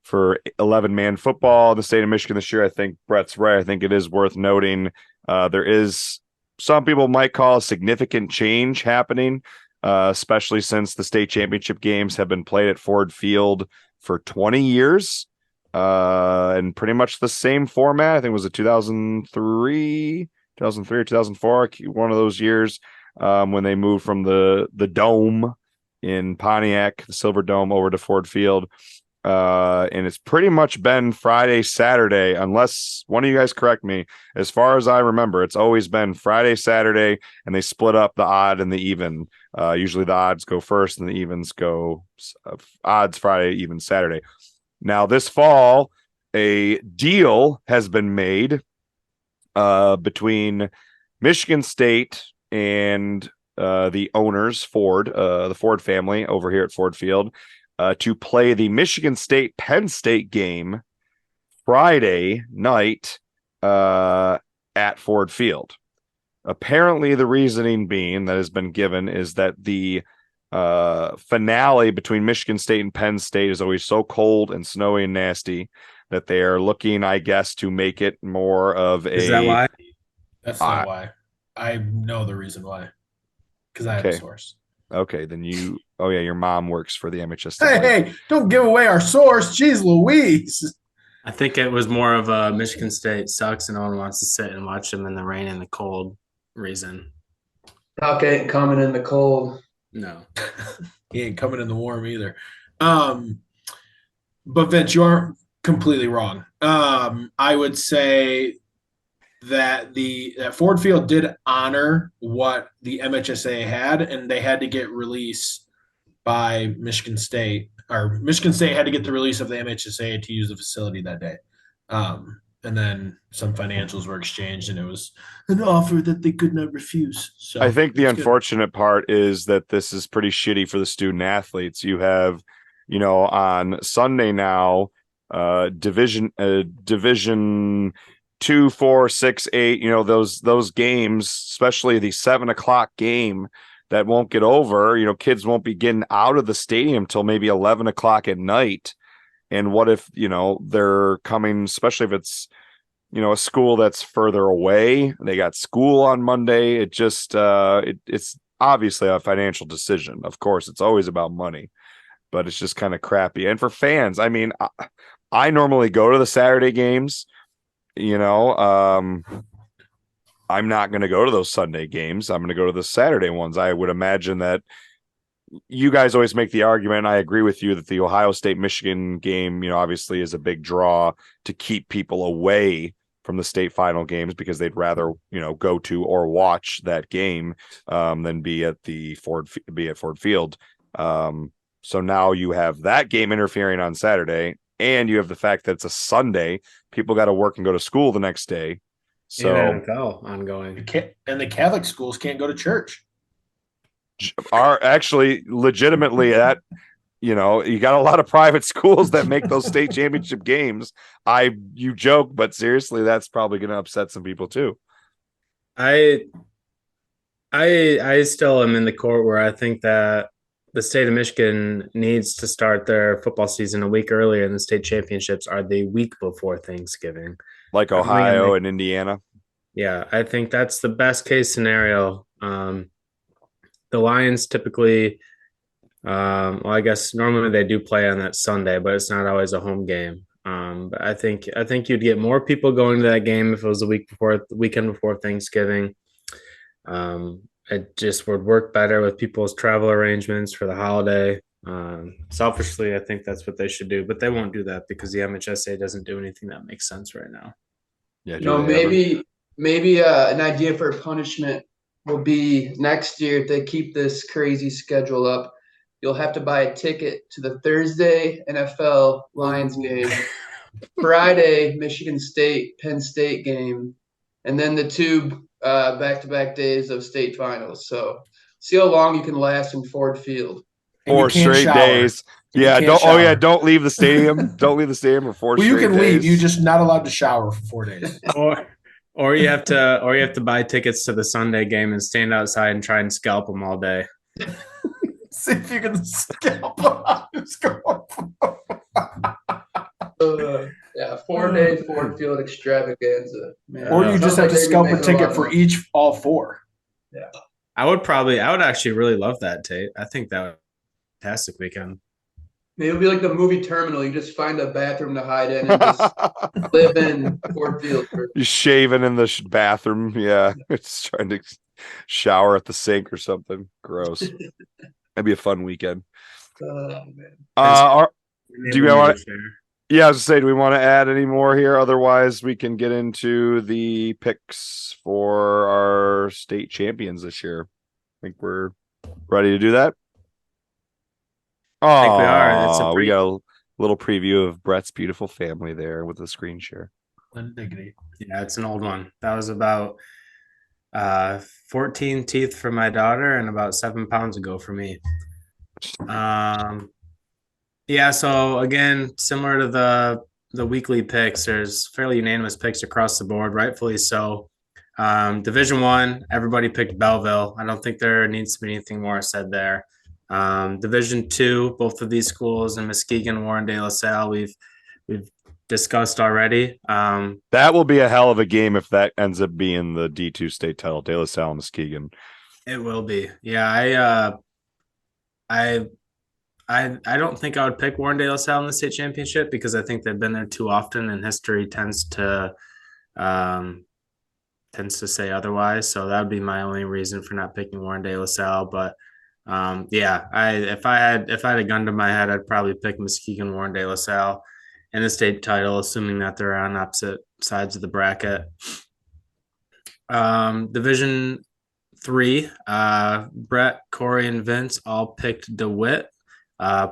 Speaker 2: for 11-man football in the state of Michigan this year, I think Brett's right. I think it is worth noting there is some people might call a significant change happening especially since the state championship games have been played at Ford Field for 20 years, and pretty much the same format. I think it was a 2003 or 2004, one of those years, when they moved from the Dome in Pontiac, the Silver Dome, over to Ford Field. And it's pretty much been Friday, Saturday, unless one of you guys correct me. As far as I remember, it's always been Friday, Saturday, and they split up the odd and the even. Usually the odds go first and the evens go odds Friday, even Saturday. Now this fall, a deal has been made between Michigan State and the owners, Ford, the Ford family over here at Ford Field, to play the Michigan State Penn State game Friday night at Ford Field. Apparently, the reasoning being that has been given is that the finale between Michigan State and Penn State is always so cold and snowy and nasty that they are looking, I guess, to make it more of a.
Speaker 3: Is that why?
Speaker 4: That's not why. I know the reason why. Because I have a source.
Speaker 2: Okay, then you. Oh yeah, your mom works for the MHS.
Speaker 4: Hey, don't give away our source. Jeez Louise.
Speaker 3: I think it was more of a Michigan State sucks and no one wants to sit and watch them in the rain and the cold reason.
Speaker 5: Doc ain't coming in the cold.
Speaker 3: No.
Speaker 4: He ain't coming in the warm either. But Vince, you aren't completely wrong. I would say that that Ford Field did honor what the MHSA had, and they had to get release by Michigan State, or Michigan State had to get the release of the MHSA to use the facility that day. And then some financials were exchanged, and it was an offer that they could not refuse. So
Speaker 2: I think the unfortunate part is that this is pretty shitty for the student athletes. You have, on Sunday now, division 2, 4, 6, 8, those games, especially the 7:00 game that won't get over, kids won't be getting out of the stadium till maybe 11 o'clock at night. And what if, they're coming, especially if it's, a school that's further away, they got school on Monday. It just, it's obviously a financial decision. Of course, it's always about money, but it's just kind of crappy. And for fans, I mean, I normally go to the Saturday games, I'm not going to go to those Sunday games. I'm going to go to the Saturday ones. I would imagine that you guys always make the argument, and I agree with you, that the Ohio State-Michigan game, obviously is a big draw to keep people away from the state final games because they'd rather, go to or watch that game than be at Ford Field. So now you have that game interfering on Saturday, and you have the fact that it's a Sunday. People got to work and go to school the next day. So
Speaker 3: NFL ongoing.
Speaker 4: And the Catholic schools can't go to church.
Speaker 2: Are actually legitimately that, you got a lot of private schools that make those state championship games. You joke, but seriously, that's probably going to upset some people too.
Speaker 3: I still am in the court where I think that the state of Michigan needs to start their football season a week earlier, and the state championships are the week before Thanksgiving.
Speaker 2: Like Ohio and Indiana.
Speaker 3: Yeah, I think that's the best case scenario. The Lions typically, I guess normally they do play on that Sunday, but it's not always a home game. But I think you'd get more people going to that game if it was the weekend before Thanksgiving. It just would work better with people's travel arrangements for the holiday. Selfishly, I think that's what they should do, but they won't do that because the MHSA doesn't do anything that makes sense right now.
Speaker 2: Yeah,
Speaker 5: maybe an idea for a punishment will be next year, if they keep this crazy schedule up, you'll have to buy a ticket to the Thursday NFL Lions game, Friday Michigan State Penn State game, and then the two back-to-back days of state finals. So see how long you can last in Ford Field.
Speaker 2: 4 straight days. Yeah, don't leave the stadium. Don't leave the stadium for 4 straight days.
Speaker 4: You can leave. You're just not allowed to shower for 4 days.
Speaker 3: Or you have to buy tickets to the Sunday game and stand outside and try and scalp them all day.
Speaker 4: See if you can scalp them.
Speaker 5: 4-day Ford Field extravaganza. Man.
Speaker 4: Or you just have to scalp a ticket for all 4.
Speaker 5: Yeah.
Speaker 3: I would actually really love that, Tate. I think that would be a fantastic weekend.
Speaker 5: Maybe it'll be like the movie Terminal. You just find a bathroom to hide in and just live in Ford Field.
Speaker 2: You're shaving in the bathroom. Yeah. It's trying to shower at the sink or something. Gross. That'd be a fun weekend.
Speaker 5: Man.
Speaker 2: Do you want to? Yeah, I was gonna say, do we want to add any more here? Otherwise, we can get into the picks for our state champions this year. I think we're ready to do that.
Speaker 3: I think we are.
Speaker 2: We got a little preview of Brett's beautiful family there with the screen share.
Speaker 3: Yeah, it's an old one. That was about 14 teeth for my daughter and about 7 pounds ago for me. Yeah, so again, similar to the weekly picks, there's fairly unanimous picks across the board, rightfully so. Division One, everybody picked Belleville. I don't think there needs to be anything more said there. Division Two, both of these schools in Muskegon, Warren De La Salle, we've discussed already.
Speaker 2: That will be a hell of a game if that ends up being the D2 state title, De La Salle and Muskegon.
Speaker 3: It will be. Yeah, I don't think I would pick Warren De La Salle in the state championship because I think they've been there too often, and history tends to say otherwise. So that would be my only reason for not picking Warren De La Salle. But yeah, if I had a gun to my head, I'd probably pick Muskegon Warren De La Salle in the state title, assuming that they're on opposite sides of the bracket. Division 3, Brett, Kory, and Vince all picked DeWitt,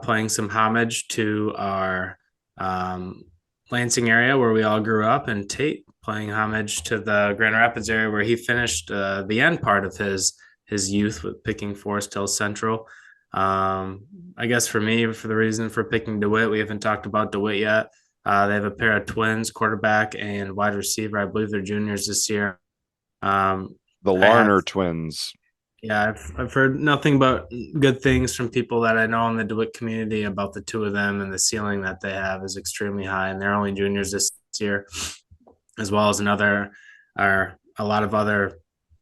Speaker 3: playing some homage to our Lansing area where we all grew up, and Tate playing homage to the Grand Rapids area where he finished the end part of his youth with picking Forest Hill Central. I guess for me, for the reason for picking DeWitt, we haven't talked about DeWitt yet. They have a pair of twins, quarterback and wide receiver. I believe they're juniors this year.
Speaker 2: The Larner twins.
Speaker 3: Yeah, I've heard nothing but good things from people that I know in the DeWitt community about the two of them, and the ceiling that they have is extremely high, and they're only juniors this year, as well as a lot of other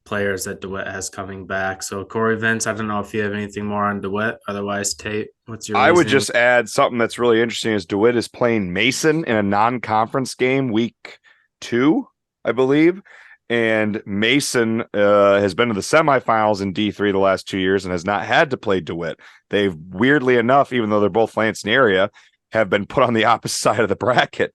Speaker 3: players that DeWitt has coming back. So Kory, Vince, I don't know if you have anything more on DeWitt. Otherwise, Tate, what's your reasoning?
Speaker 2: I would just add something that's really interesting is DeWitt is playing Mason in a non-conference game week 2, I believe. And Mason has been to the semifinals in D3 the last 2 years and has not had to play DeWitt. They've, weirdly enough, even though they're both Lansing area, have been put on the opposite side of the bracket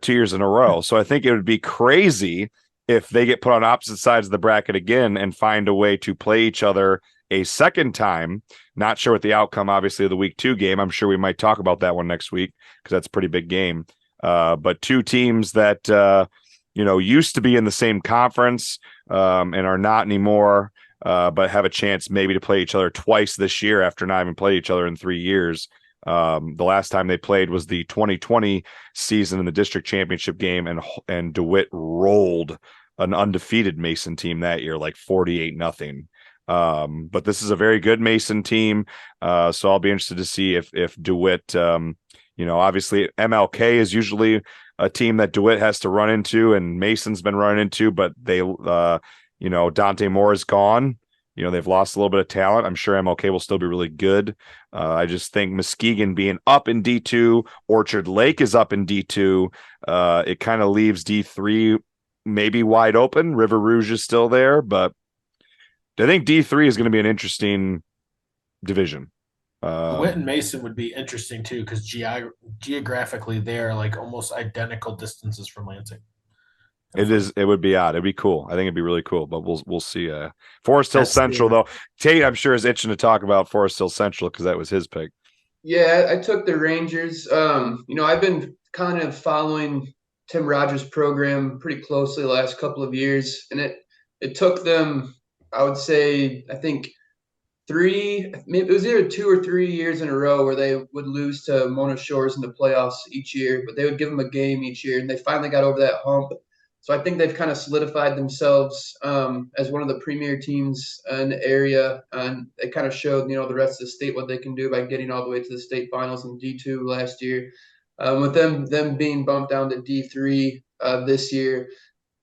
Speaker 2: 2 years in a row. So I think it would be crazy if they get put on opposite sides of the bracket again and find a way to play each other a second time. Not sure what the outcome, obviously, of the week 2 game. I'm sure we might talk about that one next week because that's a pretty big game. But two teams that used to be in the same conference and are not anymore, but have a chance maybe to play each other twice this year after not even played each other in 3 years. The last time they played was the 2020 season in the district championship game, and DeWitt rolled an undefeated Mason team that year, like 48-0. But this is a very good Mason team, so I'll be interested to see if DeWitt, obviously MLK is usually a team that DeWitt has to run into, and Mason's been running into, but they, Dante Moore is gone. They've lost a little bit of talent. I'm sure MLK will still be really good. I just think Muskegon being up in D2, Orchard Lake is up in D2. It kind of leaves D3 maybe wide open. River Rouge is still there, but I think D3 is going to be an interesting division.
Speaker 4: DeWitt and Mason would be interesting too, because geographically they're like almost identical distances from Lansing.
Speaker 2: It would be odd. It'd be cool. I think it'd be really cool, but we'll see. Forest Hill Central, though. Tate, I'm sure, is itching to talk about Forest Hill Central because that was his pick.
Speaker 5: Yeah, I took the Rangers. I've been kind of following Tim Rogers' program pretty closely the last couple of years, and it took them, I would say, I think it was either 2 or 3 years in a row where they would lose to Mona Shores in the playoffs each year, but they would give them a game each year, and they finally got over that hump. So I think they've kind of solidified themselves as one of the premier teams in the area, and they kind of showed, the rest of the state what they can do by getting all the way to the state finals in D2 last year. With them being bumped down to D3 this year,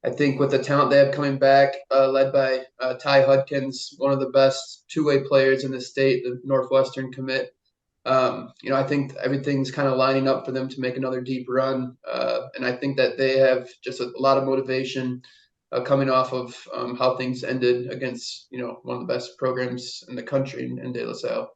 Speaker 5: I think with the talent they have coming back, led by Ty Hudkins, one of the best two-way players in the state, the Northwestern commit. I think everything's kind of lining up for them to make another deep run. And I think that they have just a lot of motivation coming off of how things ended against, one of the best programs in the country in De La Salle.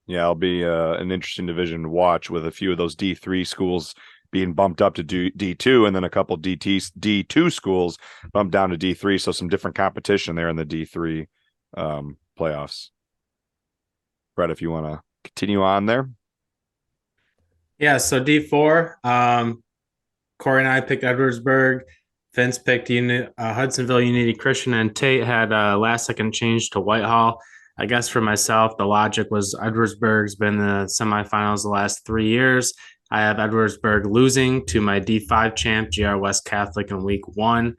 Speaker 2: Yeah, it'll be an interesting division to watch with a few of those D3 schools being bumped up to D2 and then a couple D2 schools bumped down to D3. So some different competition there in the D3 playoffs. Brett, if you want to continue on there.
Speaker 3: Yeah, so D4, Kory and I picked Edwardsburg. Vince picked Hudsonville Unity Christian, and Tate had a last-second change to Whitehall. I guess for myself, the logic was Edwardsburg's been in the semifinals the last 3 years. I have Edwardsburg losing to my D5 champ, GR West Catholic, in week 1.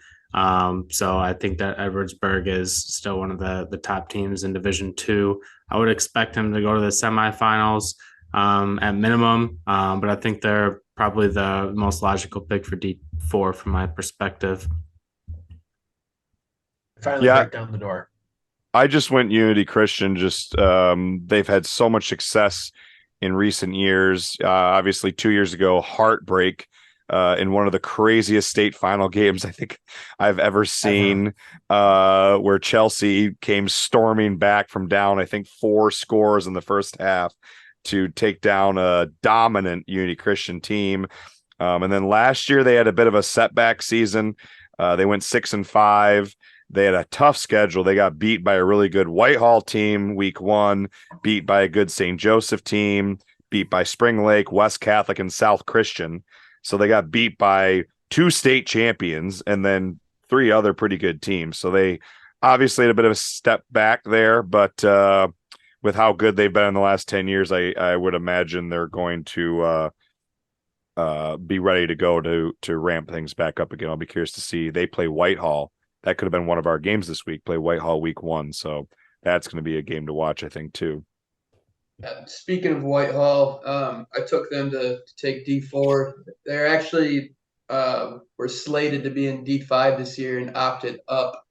Speaker 3: So I think that Edwardsburg is still one of the top teams in Division 2. I would expect him to go to the semifinals at minimum, but I think they're probably the most logical pick for D4 from my perspective.
Speaker 4: Finally break down the door.
Speaker 2: I just went Unity Christian. Just they've had so much success in recent years. Obviously, 2 years ago, heartbreak in one of the craziest state final games I think I've ever seen, where Chelsea came storming back from down, I think 4 scores in the first half to take down a dominant Unity Christian team. And then last year they had a bit of a setback season. They went 6-5. They had a tough schedule. They got beat by a really good Whitehall team week 1, beat by a good St. Joseph team, beat by Spring Lake, West Catholic, and South Christian. So they got beat by 2 state champions and then 3 other pretty good teams. So they obviously had a bit of a step back there, but with how good they've been in the last 10 years, I would imagine they're going to be ready to go to ramp things back up again. I'll be curious to see. They play Whitehall. That could have been one of our games this week, play Whitehall week 1. So that's going to be a game to watch, I think, too.
Speaker 5: Speaking of Whitehall, I took them to take D4. They're actually were slated to be in D5 this year and opted up.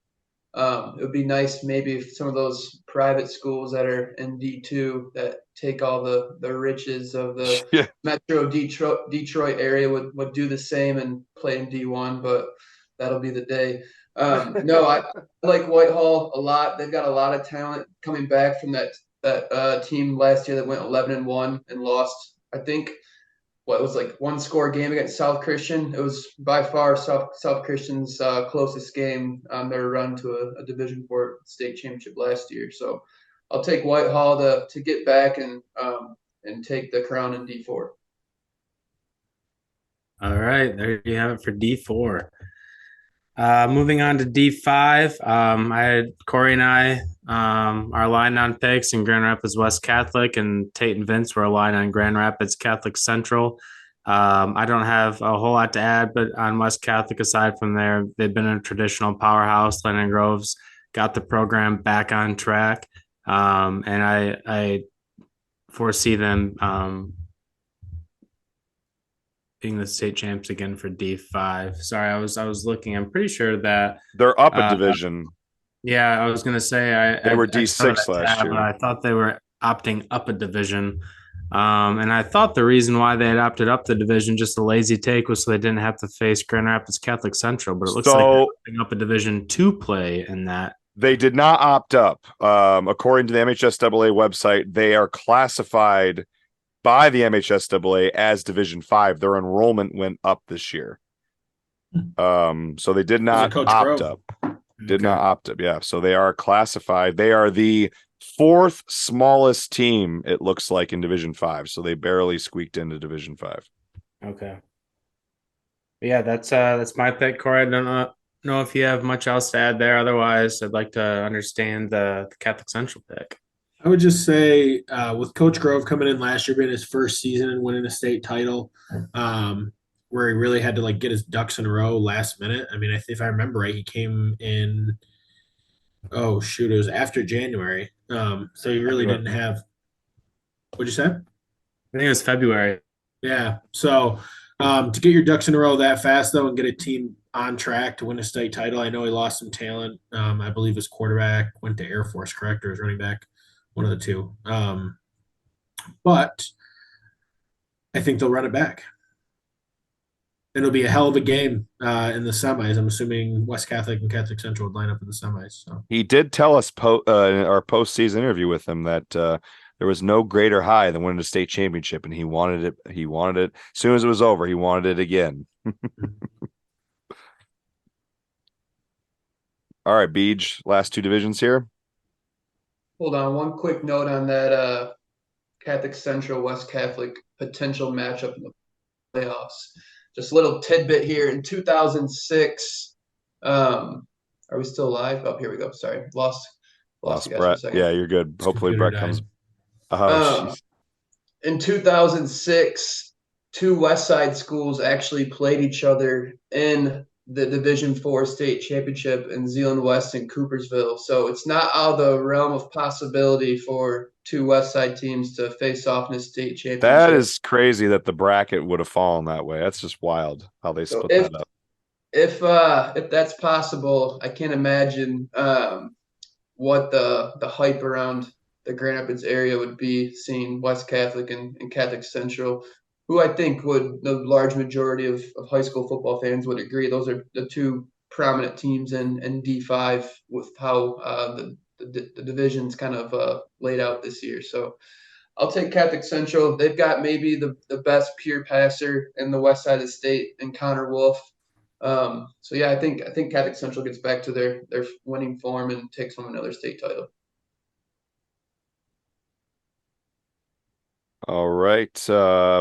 Speaker 5: It would be nice maybe if some of those private schools that are in D2 that take all the riches of the Metro Detroit area would do the same and play in D1, but that'll be the day. No, I like Whitehall a lot. They've got a lot of talent coming back from that team last year that went 11-1 and lost, I think, what was like 1-score game against South Christian. It was by far South Christian's closest game on their run to a Division 4 state championship last year. So I'll take Whitehall to get back and take the crown in D4.
Speaker 3: All right, there you have it for D4. Moving on to D5, I had Kory and I are aligned on picks in Grand Rapids West Catholic, and Tate and Vince were aligned on Grand Rapids Catholic Central. I don't have a whole lot to add, but on West Catholic, aside from there, they've been a traditional powerhouse. Landon Groves got the program back on track, and I foresee them being the state champs again for D5. Sorry, I was looking. I'm pretty sure that
Speaker 2: they're up a division.
Speaker 3: Yeah, I was gonna say
Speaker 2: they were D6 last year.
Speaker 3: I thought they were opting up a division, and I thought the reason why they had opted up the division, just a lazy take, was so they didn't have to face Grand Rapids Catholic Central. But it looks like they're opting up a division to play in that.
Speaker 2: They did not opt up. According to the MHSAA website, they are classified by the MHSAA as Division 5. Their enrollment went up this year. So they did not opt up. Did not opt up. Yeah. So they are classified. They are the 4th smallest team, it looks like, in Division 5. So they barely squeaked into Division 5.
Speaker 3: Okay. Yeah, that's my pick, Kory. I don't know if you have much else to add there. Otherwise, I'd like to understand the Catholic Central pick.
Speaker 4: I would just say with Coach Grove coming in last year, being his first season and winning a state title, where he really had to get his ducks in a row last minute. I mean, if I remember right, he came in, it was after January. So he really didn't have – what'd you say?
Speaker 3: I think it was February.
Speaker 4: Yeah. So To get your ducks in a row that fast, though, and get a team on track to win a state title, I know he lost some talent. I believe his quarterback went to Air Force, correct, or his running back, one of the two. But I think they'll run it back. It'll be a hell of a game in the semis. I'm assuming West Catholic and Catholic Central would line up in the semis. So
Speaker 2: He did tell us in our postseason interview with him that there was no greater high than winning a state championship, and he wanted it. He wanted it as soon as it was over. He wanted it again. All right, Beej, last two divisions here.
Speaker 5: Hold on, one quick note on that Catholic Central West Catholic potential matchup in the playoffs. Just a little tidbit here. In 2006, are we still live? Oh, here we go. Sorry, lost you guys for a
Speaker 2: Brett.
Speaker 5: second.
Speaker 2: Yeah, you're good. Hopefully Brett comes.
Speaker 5: In 2006, two West Side schools actually played each other in the Division IV state championship in Zeeland West and Coopersville. So it's not out of the realm of possibility for two West Side teams to face off in a state championship.
Speaker 2: That is crazy that the bracket would have fallen that way. That's just wild how they split that up.
Speaker 5: If that's possible, I can't imagine what the hype around the Grand Rapids area would be, seeing West Catholic and Catholic Central, who I think the large majority of high school football fans would agree. Those are the two prominent teams in D5 with how the division's kind of laid out this year. So I'll take Catholic Central. They've got maybe the best pure passer in the west side of the state in Connor Wolf. So yeah, I think Catholic Central gets back to their winning form and takes home another state title.
Speaker 2: All right,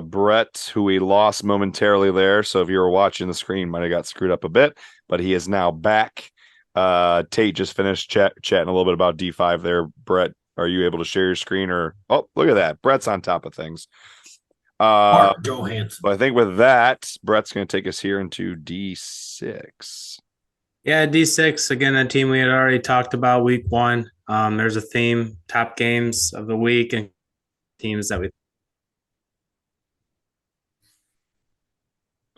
Speaker 2: Brett, who we lost momentarily there. So if you were watching the screen, might have got screwed up a bit, but he is now back. Tate just finished chatting a little bit about D5 there. Brett, are you able to share your screen? Or look at that, Brett's on top of things.
Speaker 4: Mark Johansson.
Speaker 2: So I think with that, Brett's going to take us here into D6.
Speaker 3: Yeah, D6, again, a team we had already talked about week one. There's a theme, top games of the week and teams that we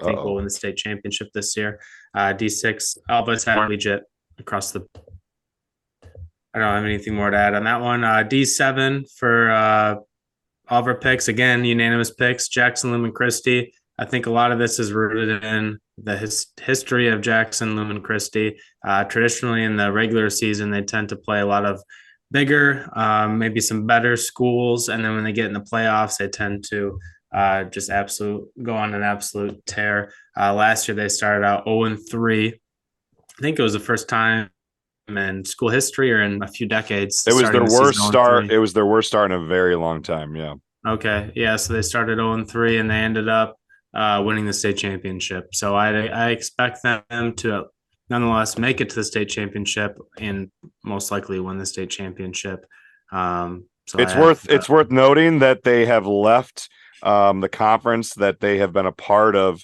Speaker 3: think will win the state championship this year. D6, Albus had legit across the. I don't have anything more to add on that one. D7 for all of our picks. Again, unanimous picks. Jackson, Lumen Christi. I think a lot of this is rooted in the history of Jackson, Lumen Christi. Traditionally, in the regular season, they tend to play a lot of bigger, maybe some better schools. And then when they get in the playoffs, they tend to just go on an absolute tear. Last year, they started out 0-3. I think it was the first time in school history or in a few decades.
Speaker 2: It was their worst start. It was their worst start in a very long time. Yeah.
Speaker 3: Okay. Yeah. So they started 0-3 and they ended up winning the state championship. So I expect them to nonetheless make it to the state championship and most likely win the state championship. So
Speaker 2: it's worth noting that they have left the conference that they have been a part of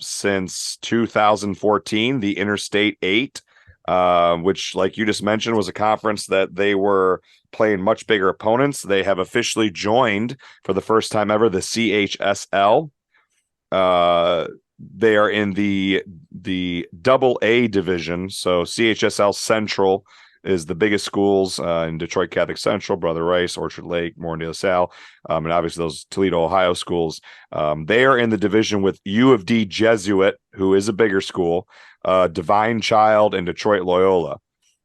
Speaker 2: since 2014, the Interstate 8. Which, like you just mentioned, was a conference that they were playing much bigger opponents. They have officially joined for the first time ever the CHSL. They are in the AA division. So CHSL Central is the biggest schools in Detroit Catholic Central, Brother Rice, Orchard Lake, Morgan de La Salle, and obviously those Toledo, Ohio schools. They are in the division with U of D Jesuit, who is a bigger school, Divine Child, and Detroit Loyola.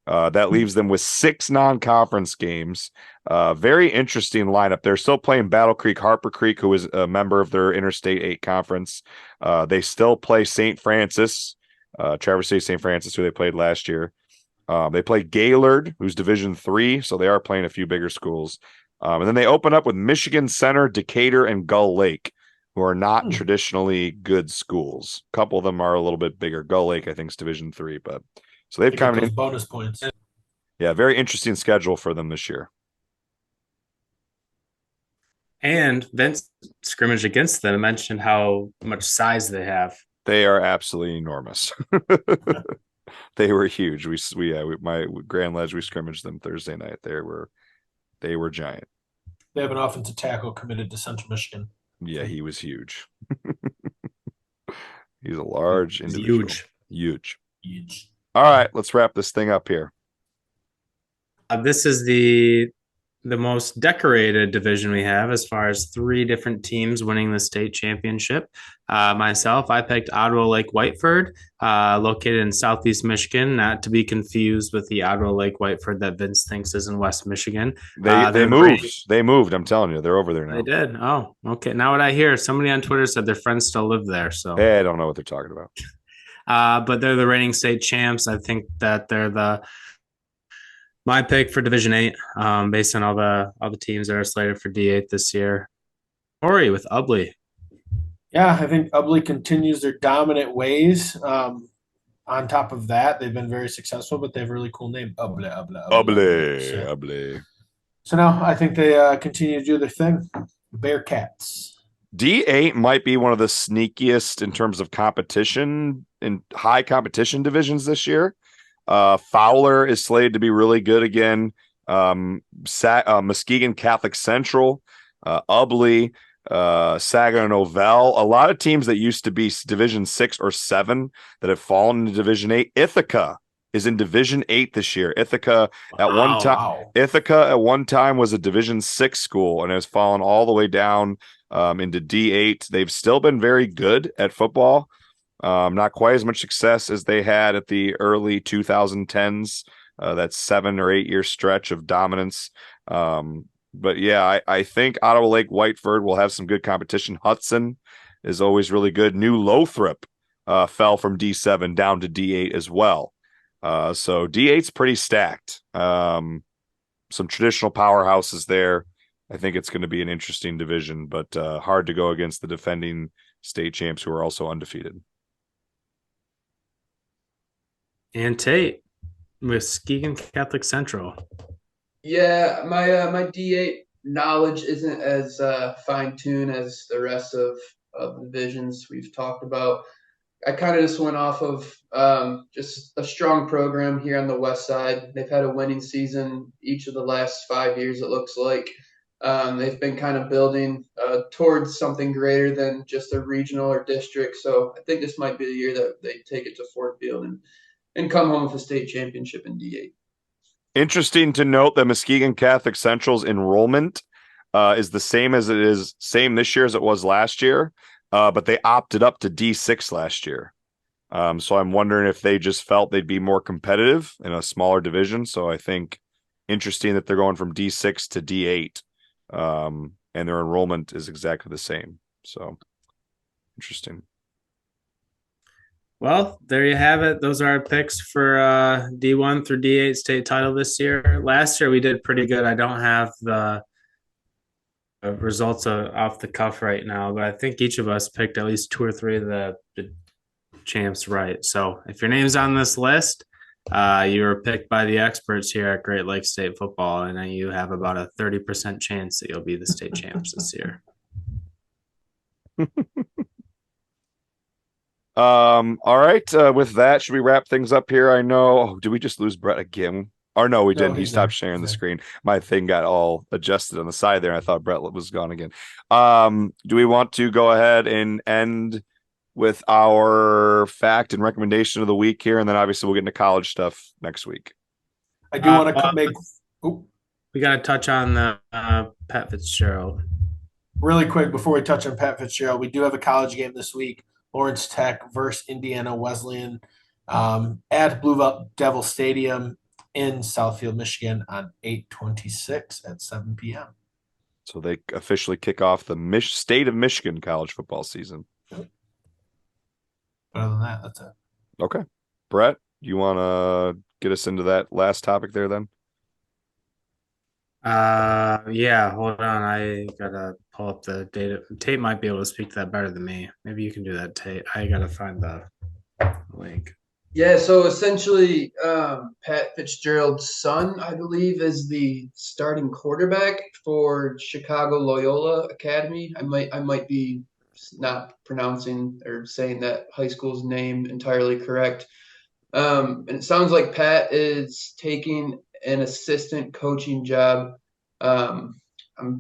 Speaker 2: That leaves them with 6 non-conference games. Very interesting lineup. They're still playing Battle Creek, Harper Creek, who is a member of their Interstate 8 conference. They still play St. Francis, Traverse City St. Francis, who they played last year. They play Gaylord, who's Division 3, so they are playing a few bigger schools. And then they open up with Michigan Center, Decatur, and Gull Lake, who are not traditionally good schools. A couple of them are a little bit bigger. Gull Lake, I think, is Division 3, but so they've come in
Speaker 4: bonus points.
Speaker 2: Yeah, very interesting schedule for them this year.
Speaker 3: And Vince scrimmaged against them and mentioned how much size they have.
Speaker 2: They are absolutely enormous. They were huge. My Grand Ledge, we scrimmaged them Thursday night. They were giant.
Speaker 4: They have an offensive tackle committed to Central Michigan.
Speaker 2: Yeah, he was huge. He's a large
Speaker 3: He's
Speaker 2: individual.
Speaker 3: huge.
Speaker 2: Huge. All right, let's wrap this thing up here.
Speaker 3: This is the most decorated division we have as far as 3 different teams winning the state championship. Myself, I picked Ottawa Lake Whiteford, located in Southeast Michigan, not to be confused with the Ottawa Lake Whiteford that Vince thinks is in West Michigan.
Speaker 2: They moved. They moved. I'm telling you, they're over there now.
Speaker 3: They did. Oh, okay. Now what I hear, somebody on Twitter said their friends still live there. So
Speaker 2: Hey, I don't know what they're talking about.
Speaker 3: But they're the reigning state champs. I think that they're my pick for Division 8, based on all the teams that are slated for D8 this year. Kory with Ubley.
Speaker 4: Yeah, I think Ubley continues their dominant ways. On top of that, they've been very successful, but they have a really cool name, Ubley.
Speaker 2: Ubley.
Speaker 4: So now I think they continue to do their thing. Bearcats.
Speaker 2: D8 might be one of the sneakiest in terms of competition in high competition divisions this year. Fowler is slated to be really good again. Muskegon Catholic Central, Ubley, Saginaw Novell, a lot of teams that used to be Division 6 or 7 that have fallen into Division 8. Ithaca is in Division 8 this year. Ithaca at one time was a Division 6 school and has fallen all the way down into D8. They've still been very good at football. Not quite as much success as they had at the early 2010s, that 7 or 8 year stretch of dominance. But yeah, I think Ottawa Lake Whiteford will have some good competition. Hudson is always really good. New Lothrop fell from D7 down to D8 as well. So D8's pretty stacked. Some traditional powerhouses there. I think it's going to be an interesting division, but hard to go against the defending state champs who are also undefeated.
Speaker 3: And Tate, Muskegon Catholic Central.
Speaker 5: Yeah, my D8 knowledge isn't as fine-tuned as the rest of the divisions we've talked about. I kind of just went off of just a strong program here on the west side. They've had a winning season each of the last 5 years, it looks like. They've been kind of building towards something greater than just a regional or district. So I think this might be the year that they take it to Fort Field and come home with a state championship in D8.
Speaker 2: Interesting to note that Muskegon Catholic Central's enrollment is the same this year as it was last year, but they opted up to D6 last year. So I'm wondering if they just felt they'd be more competitive in a smaller division. So I think interesting that they're going from D6 to D8, and their enrollment is exactly the same. So interesting.
Speaker 3: Well, there you have it. Those are our picks for D1 through D8 state title this year. Last year we did pretty good. I don't have the results off the cuff right now, but I think each of us picked at least 2 or 3 of the champs right. So if your name's on this list, you were picked by the experts here at Great Lakes State Football, and you have about a 30% chance that you'll be the state champs this year.
Speaker 2: All right. With that, should we wrap things up here? I know. Did we just lose Brett again? Or no, we didn't. He stopped sharing the screen. My thing got all adjusted on the side there. I thought Brett was gone again. Do we want to go ahead and end with our fact and recommendation of the week here? And then obviously we'll get into college stuff next week.
Speaker 4: I do want to make
Speaker 3: we got to touch on the Pat Fitzgerald.
Speaker 4: Really quick before we touch on Pat Fitzgerald, we do have a college game this week. Lawrence Tech versus Indiana Wesleyan at Blue Devil Stadium in Southfield, Michigan on 8/26 at 7 p.m.
Speaker 2: So they officially kick off the state of Michigan college football season.
Speaker 4: Yep. Other than that, that's it.
Speaker 2: Okay. Brett, you want to get us into that last topic there then?
Speaker 3: Yeah, hold on. I gotta pull up the data. Tate might be able to speak to that better than me. Maybe you can do that, Tate. I gotta find the link.
Speaker 5: Yeah, so essentially, Pat Fitzgerald's son, I believe, is the starting quarterback for Chicago Loyola Academy. I might be not pronouncing or saying that high school's name entirely correct. And it sounds like Pat is taking an assistant coaching job. I'm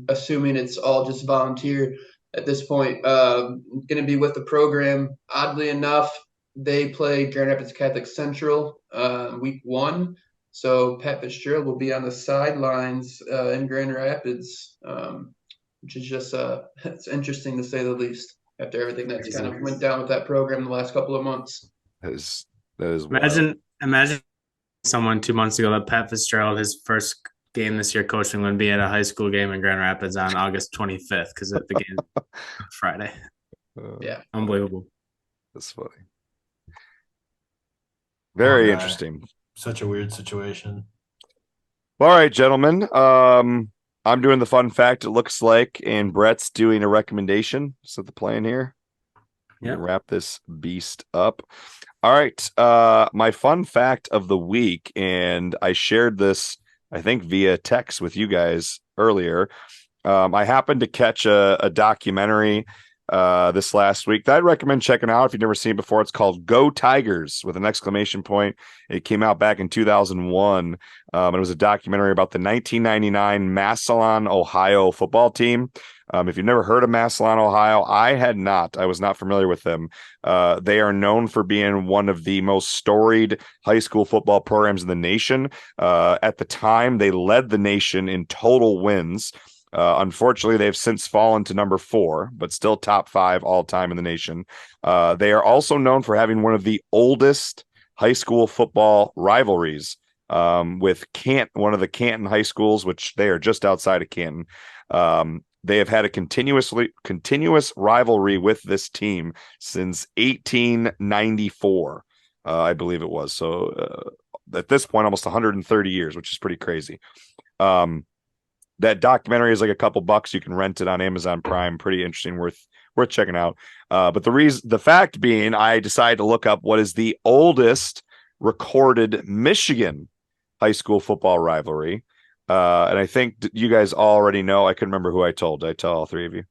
Speaker 5: assuming it's all just volunteer. at this point. Going to be with the program. Oddly enough, they play Grand Rapids Catholic Central week 1. So Pat Fitzgerald will be on the sidelines in Grand Rapids, which is just it's interesting to say the least after everything that's kind of went down with that program in the last couple of months.
Speaker 2: That is wild.
Speaker 3: Imagine someone 2 months ago that Pat Fitzgerald, his first game this year coaching, would be at a high school game in Grand Rapids on August 25th because the game Friday.
Speaker 5: Yeah,
Speaker 3: unbelievable.
Speaker 2: That's funny. Very interesting.
Speaker 4: Such a weird situation.
Speaker 2: All right, gentlemen. I'm doing the fun fact, it looks like, and Brett's doing a recommendation. Is that the plan here?
Speaker 3: Yeah.
Speaker 2: Wrap this beast up. All right. My fun fact of the week, and I shared this, I think, via text with you guys earlier. I happened to catch a documentary this last week that I'd recommend checking out if you've never seen it before. It's called Go Tigers with an exclamation point. It came out back in 2001. It was a documentary about the 1999 Massillon, Ohio football team. If you've never heard of Massillon, Ohio, I had not. I was not familiar with them. They are known for being one of the most storied high school football programs in the nation. At the time, they led the nation in total wins. Unfortunately, they've since fallen to number 4, but still top 5 all time in the nation. They are also known for having one of the oldest high school football rivalries with one of the Canton high schools, which they are just outside of Canton. They have had a continuous rivalry with this team since 1894, I believe it was. So at this point, almost 130 years, which is pretty crazy. That documentary is like a couple bucks. You can rent it on Amazon Prime. Pretty interesting, worth checking out. But the fact being, I decided to look up what is the oldest recorded Michigan high school football rivalry. And I think you guys already know. I couldn't remember who I told. Did I tell all 3 of you?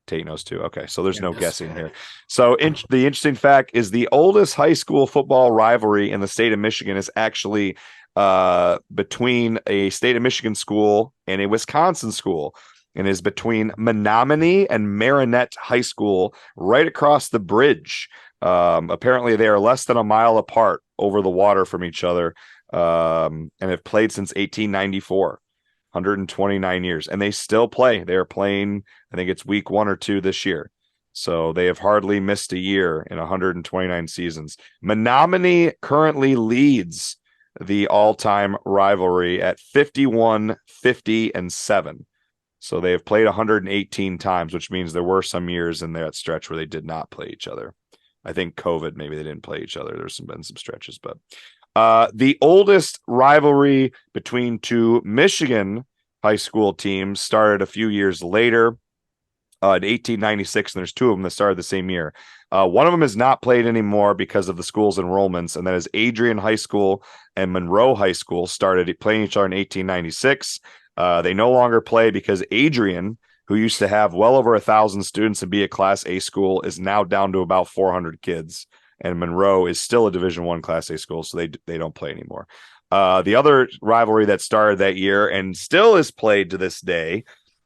Speaker 2: Tate knows too. Okay, so there's no guessing here. So the interesting fact is the oldest high school football rivalry in the state of Michigan is actually between a state of Michigan school and a Wisconsin school, and is between Menominee and Marinette High School right across the bridge. Apparently they are less than a mile apart over the water from each other, and have played since 1894, 129 years, and they still play. They are playing, I think it's week 1 or 2 this year. So they have hardly missed a year in 129 seasons. Menominee currently leads the all-time rivalry at 51, 50, and 7. So they have played 118 times, which means there were some years in that stretch where they did not play each other. I think COVID, maybe they didn't play each other. There's been some stretches, but the oldest rivalry between 2 Michigan high school teams started a few years later, in 1896, and there's 2 of them that started the same year. One of them is not played anymore because of the school's enrollments, and that is Adrian High School and Monroe High School started playing each other in 1896. They no longer play because Adrian, who used to have well over 1,000 students and be a Class A school, is now down to about 400 kids, and Monroe is still a Division I Class A school, so they don't play anymore. The other rivalry that started that year and still is played to this day,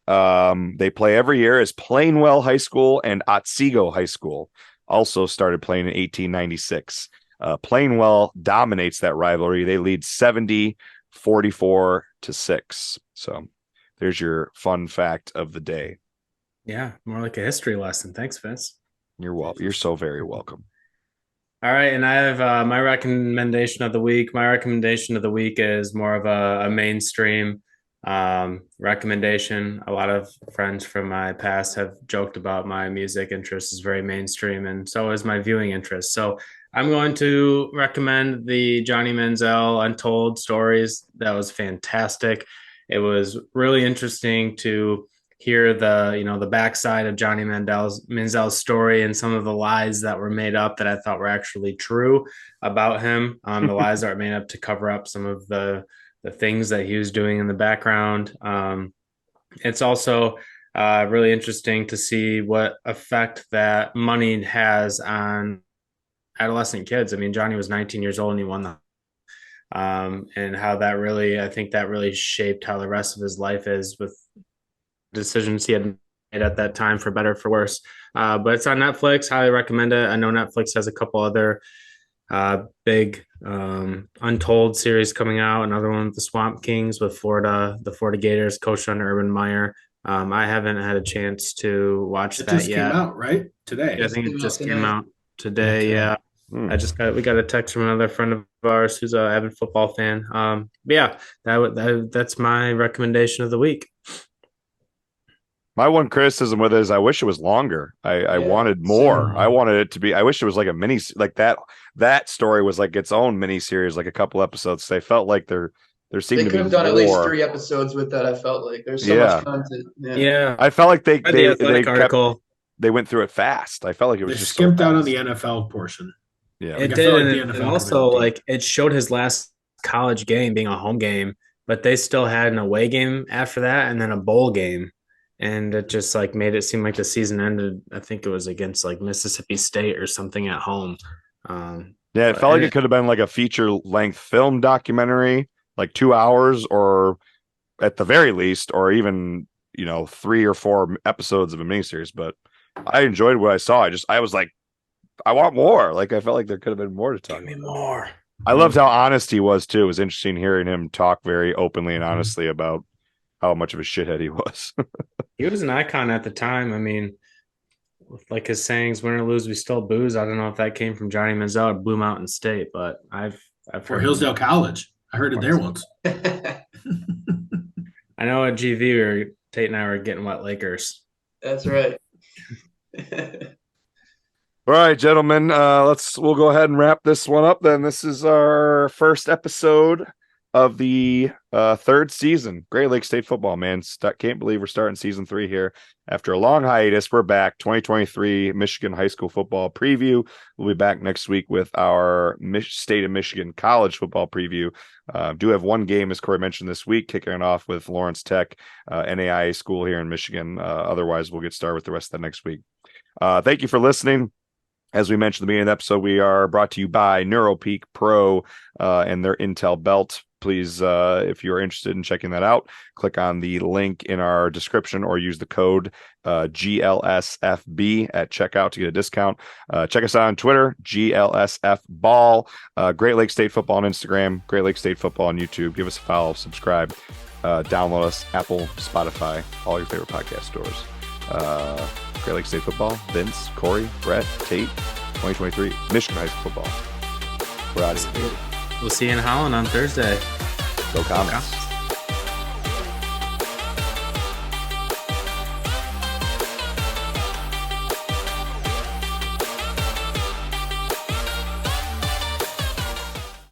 Speaker 2: they play every year, is Plainwell High School and Otsego High School. Also started playing in 1896. Plainwell dominates that rivalry. They lead 44-6. So there's your fun fact of the day.
Speaker 3: Yeah, more like a history lesson. Thanks, Vince.
Speaker 2: You're welcome. You're so very welcome.
Speaker 3: All right, and I have my recommendation of the week. My recommendation of the week is more of a mainstream recommendation. A lot of friends from my past have joked about my music interest is very mainstream, and so is my viewing interest. So I'm going to recommend the Johnny Manziel Untold Stories. That was fantastic. It was really interesting to hear the backside of Johnny Manziel's story and some of the lies that were made up that I thought were actually true about him. The lies that were made up to cover up some of the things that he was doing in the background. It's also really interesting to see what effect that money has on adolescent kids. I mean, Johnny was 19 years old and he won the and how that really, I think that really shaped how the rest of his life is with decisions he had at that time, for better or for worse. But it's on Netflix. Highly recommend it. I know Netflix has a couple other big Untold series coming out. Another one with the Swamp Kings with the Florida Gators, coached under Urban Meyer. I haven't had a chance to watch
Speaker 4: It
Speaker 3: that
Speaker 4: just
Speaker 3: yet.
Speaker 4: came out, right? Today.
Speaker 3: Yeah, I think it just came out today.
Speaker 4: Okay.
Speaker 3: Yeah. We got a text from another friend of ours who's an avid football fan. But yeah, that's my recommendation of the week.
Speaker 2: My one criticism with it is I wish it was longer. I wanted more.
Speaker 4: Same.
Speaker 2: I wanted it to be. I wish it was like a mini, like that story was like its own mini series, like a couple episodes. They felt like there seemed
Speaker 5: They
Speaker 2: to be
Speaker 5: could have done at least
Speaker 2: more.
Speaker 5: 3 episodes with that. I felt like there's so
Speaker 2: Yeah.
Speaker 5: much content.
Speaker 3: Yeah.
Speaker 2: I felt like
Speaker 3: Read the Athletic article.
Speaker 2: they went through it fast. I felt like it was
Speaker 4: They
Speaker 2: just
Speaker 4: skimped
Speaker 2: so
Speaker 4: out on
Speaker 2: fast.
Speaker 4: the NFL portion.
Speaker 2: Yeah,
Speaker 3: It
Speaker 4: I
Speaker 3: did,
Speaker 4: feel like
Speaker 3: and
Speaker 4: the
Speaker 3: it
Speaker 4: NFL
Speaker 3: also
Speaker 4: committee-
Speaker 3: like it showed his last college game being a home game, but they still had an away game after that, and then a bowl game, and it just like made it seem like the season ended. I think it was against like Mississippi State or something at home.
Speaker 2: yeah. It felt like it could have been like a feature-length film documentary, like 2 hours, or at the very least, or even 3 or 4 episodes of a miniseries. But I enjoyed what I saw. I was like, I want more. Like I felt like there could have been more to talk.
Speaker 3: Give me more.
Speaker 2: I loved how honest he was too. It was interesting hearing him talk very openly and honestly about how much of a shithead he was.
Speaker 3: He was an icon at the time. I mean, with like his sayings, "Win or lose, we still booze." I don't know if that came from Johnny Manziel or Blue Mountain State, but I've
Speaker 4: For
Speaker 3: heard
Speaker 4: Hillsdale College. I heard it there once.
Speaker 3: I know at GV, Tate and I were getting wet Lakers.
Speaker 5: That's right.
Speaker 2: All right, gentlemen, we'll go ahead and wrap this one up then. This is our first episode of the third season. Great Lakes State football, man. Can't believe we're starting season 3 here. After a long hiatus, we're back. 2023 Michigan high school football preview. We'll be back next week with our State of Michigan college football preview. Do have one game, as Kory mentioned, this week, kicking it off with Lawrence Tech, NAIA school here in Michigan. Otherwise, we'll get started with the rest of the next week. Thank you for listening. As we mentioned at the beginning of the episode, we are brought to you by NeuroPeak Pro and their Intel belt. Please, if you're interested in checking that out, click on the link in our description or use the code GLSFB at checkout to get a discount. Check us out on Twitter, GLSFBall, Great Lakes State Football on Instagram, Great Lakes State Football on YouTube. Give us a follow, subscribe, download us, Apple, Spotify, all your favorite podcast stores. Great Lakes State Football, Vince, Kory, Brett, Tate, 2023 Michigan High School Football. We're out of here.
Speaker 3: We'll see you in Holland on Thursday.
Speaker 2: Go Comets.